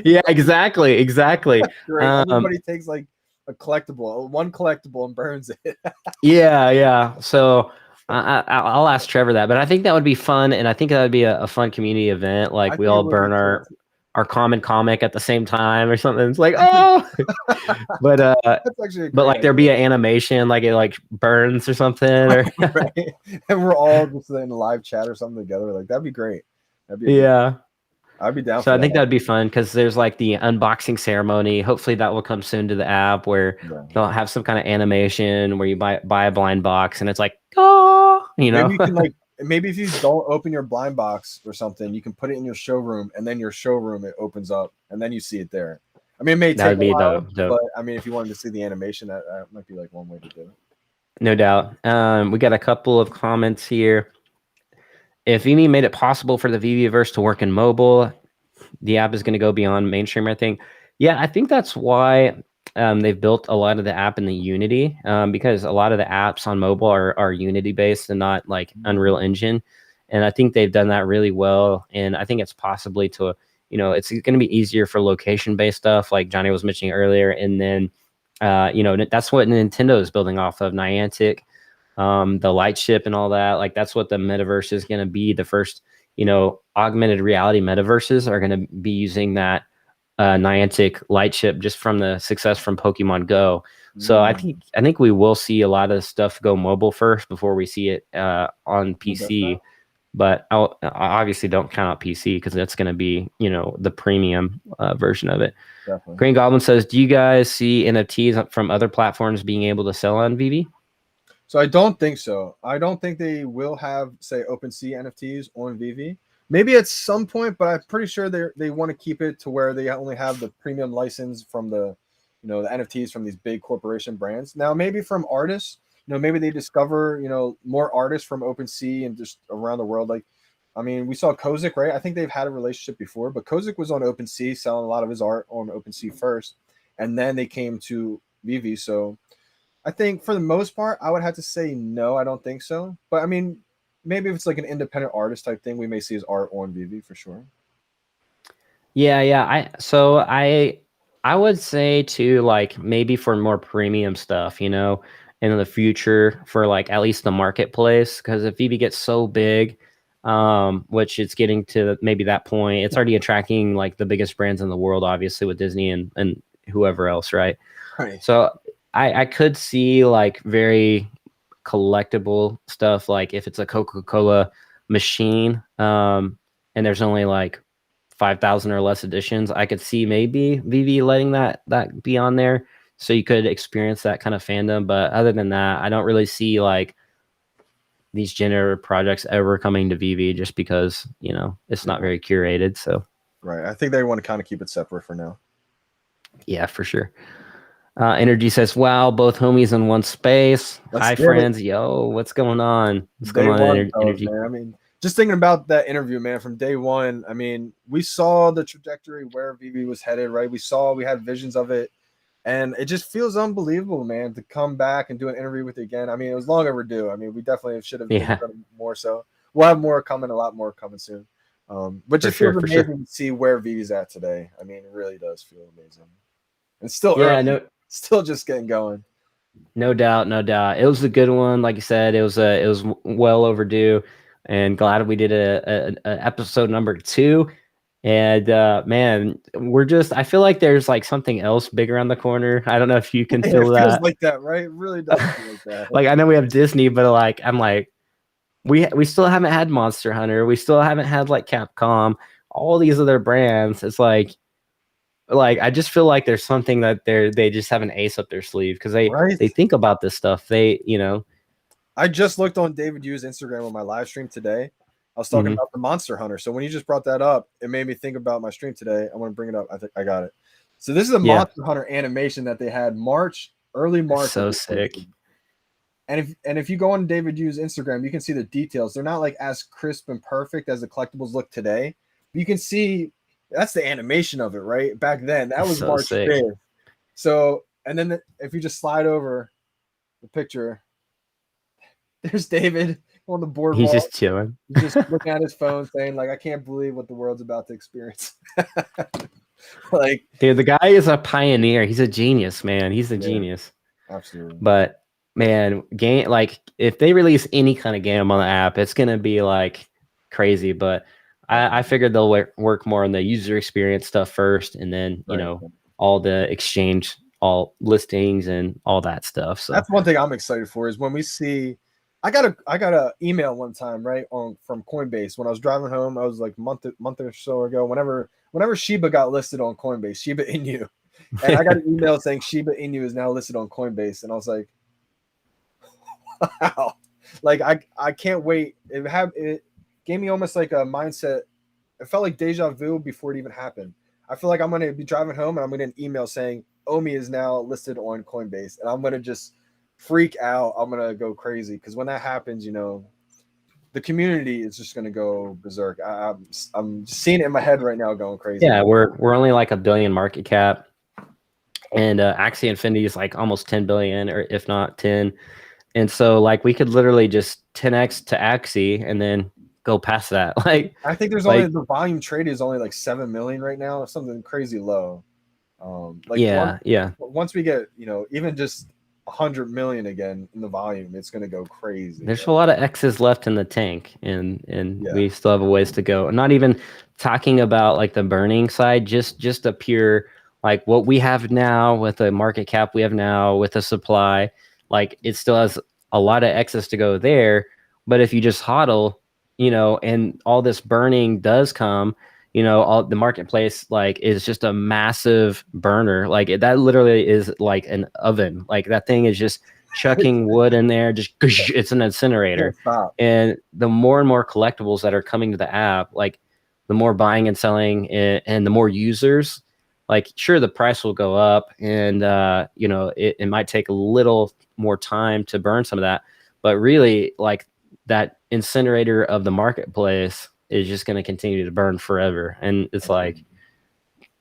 Yeah, exactly. Everybody takes like a collectible, one collectible, and burns it. Yeah. So I'll ask Trevor that, but I think that would be fun, and I think that would be a fun community event. Like we all burn our common comic at the same time or something. It's like, oh, but that's actually but like there'd be an animation, like it like burns or something, or right. And we're all just in a live chat or something together. Like that'd be great. That'd be yeah. I'd be down. So I think that'd be fun because there's like the unboxing ceremony. Hopefully that will come soon to the app where they'll have some kind of animation where you buy a blind box and it's like, oh, you know. Maybe you can like maybe if you don't open your blind box or something, you can put it in your showroom, and then your showroom it opens up, and then you see it there. I mean, it may take a while, but I mean, if you wanted to see the animation, that might be like one way to do it. No doubt. We got a couple of comments here. If VeVe made it possible for the VeVeverse to work in mobile, the app is going to go beyond mainstream, I think. Yeah, I think that's why they've built a lot of the app in the Unity, because a lot of the apps on mobile are Unity based and not like Unreal Engine. And I think they've done that really well. And I think it's possibly to, you know, it's going to be easier for location based stuff like Johnny was mentioning earlier. And then, you know, that's what Nintendo is building off of, Niantic, the light ship and all that. Like that's what the metaverse is going to be. The first, you know, augmented reality metaverses are going to be using that Niantic light ship just from the success from Pokemon Go. So I think we will see a lot of stuff go mobile first before we see it on PC. But I obviously don't count out PC because that's going to be, you know, the premium version of it. Definitely. Green Goblin says, do you guys see NFTs from other platforms being able to sell on VeVe? So I don't think so. I don't think they will have, say, OpenSea NFTs on VeVe. Maybe at some point, but I'm pretty sure they want to keep it to where they only have the premium license from the, you know, the NFTs from these big corporation brands. Now, maybe from artists, you know, maybe they discover, you know, more artists from OpenSea and just around the world. Like, I mean, we saw Kozik, right? I think they've had a relationship before, but Kozik was on OpenSea selling a lot of his art on OpenSea first, and then they came to VeVe. So I think for the most part, I would have to say no, I don't think so. But I mean, maybe if it's like an independent artist type thing, we may see his art on VeVe for sure. Yeah. I would say too, like maybe for more premium stuff, you know, in the future for like at least the marketplace, because if VeVe gets so big, which it's getting to maybe that point, it's already attracting like the biggest brands in the world, obviously with Disney and whoever else, right? Right. So I could see like very collectible stuff, like if it's a Coca-Cola machine, and there's only like 5,000 or less editions, I could see maybe VeVe letting that be on there, so you could experience that kind of fandom. But other than that, I don't really see like these generative projects ever coming to VeVe, just because, you know, it's not very curated. So right, I think they want to kind of keep it separate for now. Yeah, for sure. Energy says, wow, both homies in one space. Hi, friends. Yo, what's going on? What's going on, Energy? Man. I mean, just thinking about that interview, man, from day one, I mean, we saw the trajectory where VeVe was headed, right? We had visions of it, and it just feels unbelievable, man, to come back and do an interview with it again. I mean, it was long overdue. I mean, we definitely should have done more so. We'll have more coming, a lot more coming soon. But For just sure, feels for amazing sure. to see where VeVe's at today. I mean, it really does feel amazing. It's still Yeah, early, still just getting going. no doubt, no doubt. It was a good one. Like you said, it was well overdue, and glad we did a episode number 2. And man, I feel like there's like something else big around the corner. I don't know if you can It feel feels that. like that, right? It really does feel like that. Like I know we have Disney, but like I'm like we still haven't had Monster Hunter. We still haven't had like Capcom. All these other brands. It's like I just feel like there's something that they just have an ace up their sleeve because Right? they think about this stuff. They, you know. I just looked on David Yu's Instagram on my live stream today. I was talking about the Monster Hunter. So when you just brought that up, it made me think about my stream today. I want to bring it up. I think I got it. So this is a Monster Hunter animation that they had early March. So sick. And if you go on David Yu's Instagram, you can see the details. They're not like as crisp and perfect as the collectibles look today. You can see that's the animation of it, right? Back then, that was So March sick. 5th. So, and then if you just slide over the picture, there's David on the boardwalk. He's just chilling. He's just looking at his phone saying, like, I can't believe what the world's about to experience. Like, dude, the guy is a pioneer. He's a genius, man. He's a genius. Absolutely. But man, game, like if they release any kind of game on the app, it's gonna be like crazy. But I figured they'll work more on the user experience stuff first, and then you know all the exchange, all listings, and all that stuff. So that's one thing I'm excited for is when we see. I got a email one time, right, from Coinbase when I was driving home. I was like month or so ago. Whenever Shiba got listed on Coinbase, Shiba Inu, and I got an email saying Shiba Inu is now listed on Coinbase, and I was like, wow, like I can't wait. It gave me almost like a mindset. It felt like deja vu before it even happened. I feel like I'm gonna be driving home and I'm gonna get an email saying Omi is now listed on Coinbase, and I'm gonna just freak out. I'm gonna go crazy because when that happens, you know, the community is just gonna go berserk. I'm seeing it in my head right now, going crazy. Yeah, we're only like $1 billion market cap, and Axie Infinity is like almost 10 billion, or if not 10. And so like we could literally just 10x to Axie and then go past that. Like I think there's only the volume trade is only like 7 million right now, something crazy low. Once we get, you know, even just 100 million again in the volume, it's going to go crazy. There's a lot of X's left in the tank, and we still have a ways to go. Not even talking about like the burning side, just a pure like what we have now with the market cap we have now with the supply. Like it still has a lot of excess to go there. But if you just hodl, you know, and all this burning does come, you know, all the marketplace like is just a massive burner. Like that literally is like an oven. Like that thing is just chucking wood in there. Just it's an incinerator. And the more and more collectibles that are coming to the app, like the more buying and selling, and the more users, like sure the price will go up, and you know it might take a little more time to burn some of that, but really like that incinerator of the marketplace is just going to continue to burn forever. And it's like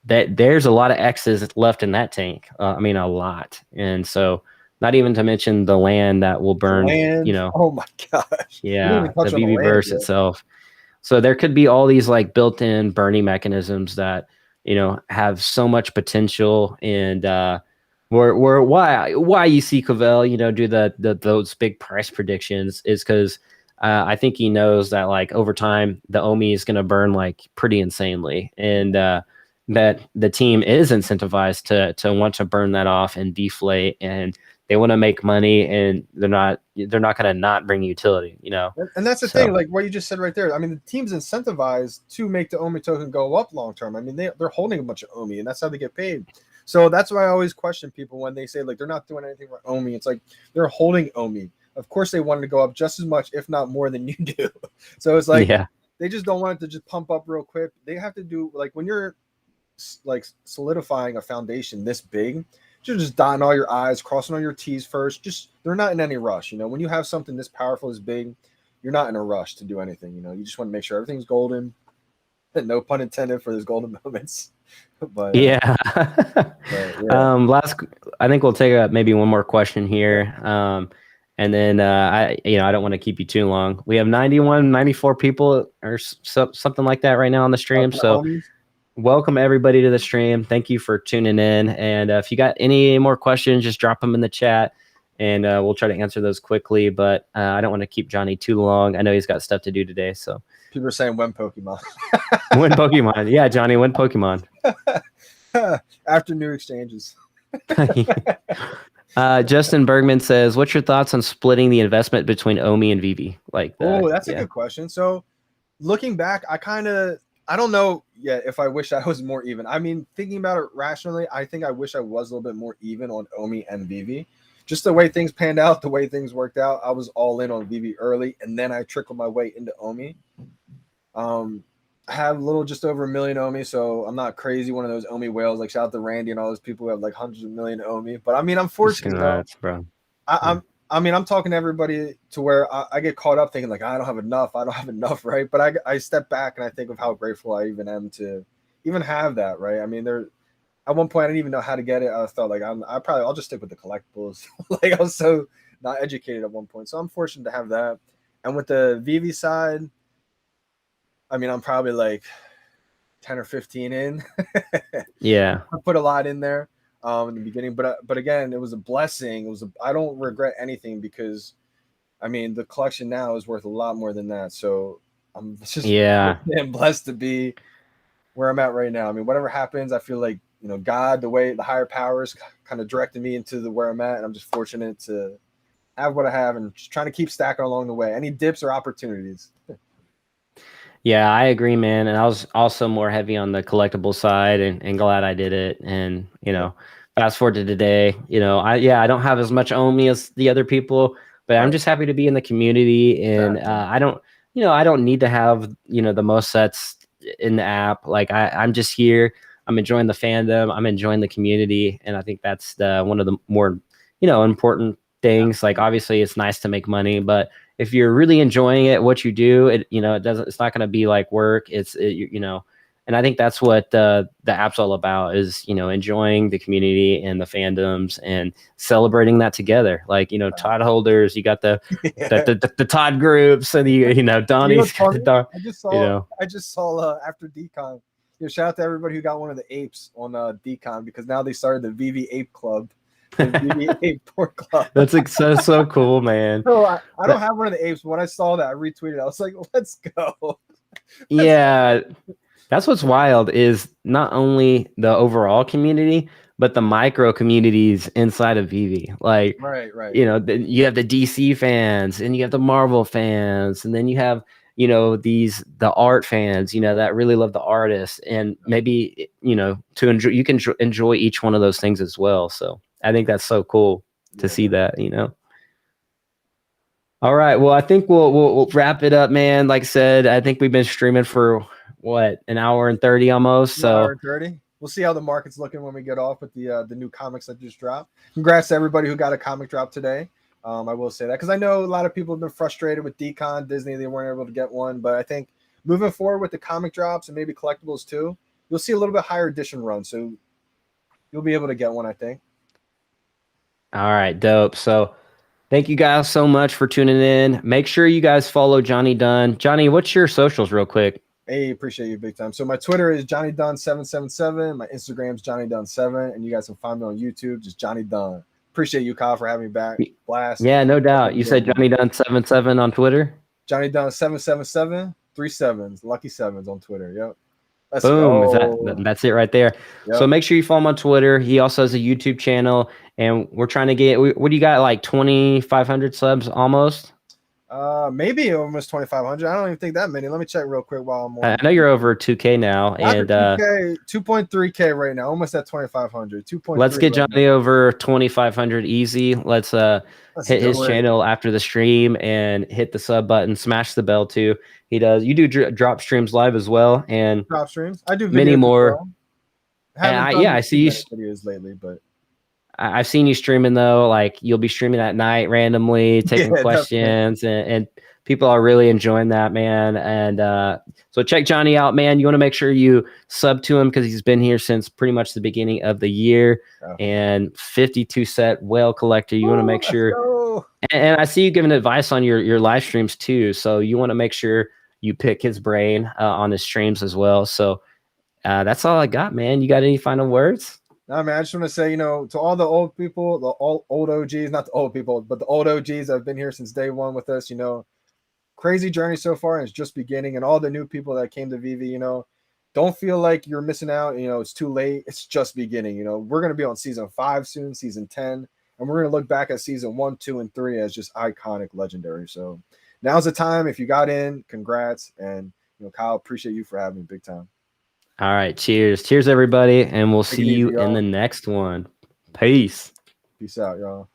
that there's a lot of X's left in that tank. I mean, a lot. And so not even to mention the land that will burn, you know. Oh my gosh. Yeah, the VeVe verse itself. So there could be all these like built-in burning mechanisms that, you know, have so much potential. And why you see Cavell, you know, do those big price predictions is because I think he knows that like over time the Omi is going to burn like pretty insanely, and that the team is incentivized to want to burn that off and deflate, and they want to make money, and they're not going to not bring utility, you know. And that's the thing, like what you just said right there. I mean, the team's incentivized to make the Omi token go up long term. I mean, they're holding a bunch of Omi, and that's how they get paid. So that's why I always question people when they say like they're not doing anything for Omi. It's like they're holding Omi. Of course, they wanted to go up just as much, if not more, than you do. So it's like they just don't want it to just pump up real quick. They have to do like when you're like solidifying a foundation this big, you're just dotting all your I's, crossing all your T's first. Just they're not in any rush. You know, when you have something this powerful, this big, you're not in a rush to do anything. You know, you just want to make sure everything's golden. No pun intended for those golden moments. But last, I think we'll take maybe one more question here. And then I don't want to keep you too long. We have 91, 94 people or something like that right now on the stream. So welcome everybody to the stream. Thank you for tuning in. And if you got any more questions, just drop them in the chat, and we'll try to answer those quickly. But I don't want to keep Johnny too long. I know he's got stuff to do today. So people are saying when Pokemon. When Pokemon. Yeah, Johnny, when Pokemon. After new exchanges. Justin Bergman says, what's your thoughts on splitting the investment between Omi and VeVe? That's a good question. So looking back, I don't know yet if I wish I was more even. I mean, thinking about it rationally, I think I wish I was a little bit more even on Omi and VeVe. Just the way things panned out, the way things worked out, I was all in on VeVe early, and then I trickled my way into Omi. I have just over 1 million Omi, so I'm not crazy one of those Omi whales. Like shout out to Randy and all those people who have like hundreds of million Omi. But I mean, I'm fortunate. Bro. I'm talking to everybody to where I get caught up thinking like I don't have enough, right? But I step back and I think of how grateful I even am to even have that, right? I mean, at one point I didn't even know how to get it. I thought like I'll just stick with the collectibles. Like I was so not educated at one point, so I'm fortunate to have that. And with the VeVe side, I mean, I'm probably like 10 or 15 in. Yeah. I put a lot in there in the beginning, but again, it was a blessing. I don't regret anything because, I mean, the collection now is worth a lot more than that. So I'm just blessed to be where I'm at right now. I mean, whatever happens, I feel like, God, the higher powers kind of directed me into where I'm at. And I'm just fortunate to have what I have and just trying to keep stacking along the way. Any dips or opportunities. Yeah, I agree, man. And I was also more heavy on the collectible side and glad I did it. And, fast forward to today, I don't have as much Omi as the other people, but I'm just happy to be in the community. And I don't need to have, the most sets in the app. Like I'm just here. I'm enjoying the fandom. I'm enjoying the community. And I think that's one of the more, important things. Like obviously it's nice to make money, but if you're really enjoying it, what you do, it's not going to be like work. And I think that's what the app's all about is, enjoying the community and the fandoms and celebrating that together. Like, Todd holders, you got the Todd groups and Donnie's got the I just saw after DCON, shout out to everybody who got one of the apes on DCON because now they started the VeVe Ape Club. That's so cool, man. So I don't have one of the apes, but when I saw that, I retweeted. I was like, let's go. That's what's wild is not only the overall community, but the micro communities inside of VeVe. Like, right. You have the DC fans and you have the Marvel fans, and then you have the art fans, that really love the artist, and maybe to enjoy, you can enjoy each one of those things as well. So I think that's so cool to see that, All right. Well, I think we'll wrap it up, man. Like I said, I think we've been streaming for an hour and 30 almost. So hour and 30. We'll see how the market's looking when we get off with the new comics that just dropped. Congrats to everybody who got a comic drop today. I will say that because I know a lot of people have been frustrated with DCON, Disney. They weren't able to get one, but I think moving forward with the comic drops and maybe collectibles too, you'll see a little bit higher edition run. So you'll be able to get one, I think. All right, dope. So thank you guys so much for tuning in. Make sure you guys follow Johnny Dunn. Johnny, what's your socials real quick? Hey, appreciate you big time. So my Twitter is Johnny Dunn 777. My Instagram is Johnny Dunn 7, and you guys can find me on YouTube, just Johnny Dunn. Appreciate you, Kyle, for having me back. Blast. Yeah, no doubt. You said Johnny Dunn 77 on Twitter? Johnny Dunn 777, 3 sevens, lucky sevens on Twitter. Yep. Let's Boom. That's it right there. Yep. So make sure you follow him on Twitter. He also has a YouTube channel, and we're trying to get, what do you got, like 2,500 subs almost? Maybe almost 2,500. I don't even think that many. Let me check real quick while I'm on. I know you're over 2K now, and 2.3K right now, almost at 2,500. 2.3. Let's get Johnny over 2,500 easy. Let's hit his channel after the stream and hit the sub button. Smash the bell too. He does. You do drop streams live as well, and drop streams. I do many more. I see you videos lately, but. I've seen you streaming though, like you'll be streaming at night randomly, taking questions, and people are really enjoying that, man. And so check Johnny out, man. You want to make sure you sub to him because he's been here since pretty much the beginning of the year. And 52 set whale collector. You want to make sure go. And I see you giving advice on your live streams too. So you want to make sure you pick his brain on his streams as well. So that's all I got, man. You got any final words? Nah, man, I just want to say, you know, to all the old people, the old OGs, not the old people, but the old OGs that have been here since day one with us, you know, crazy journey so far, and it's just beginning. And all the new people that came to VeVe, you know, don't feel like you're missing out. You know, it's too late. It's just beginning. You know, we're going to be on season 5 soon, season 10, and we're going to look back at season 1, 2, and 3 as just iconic, legendary. So now's the time. If you got in, congrats. And, you know, Kyle, appreciate you for having me big time. All right. Cheers, everybody. And we'll see you in the next one. Peace. Peace out, y'all.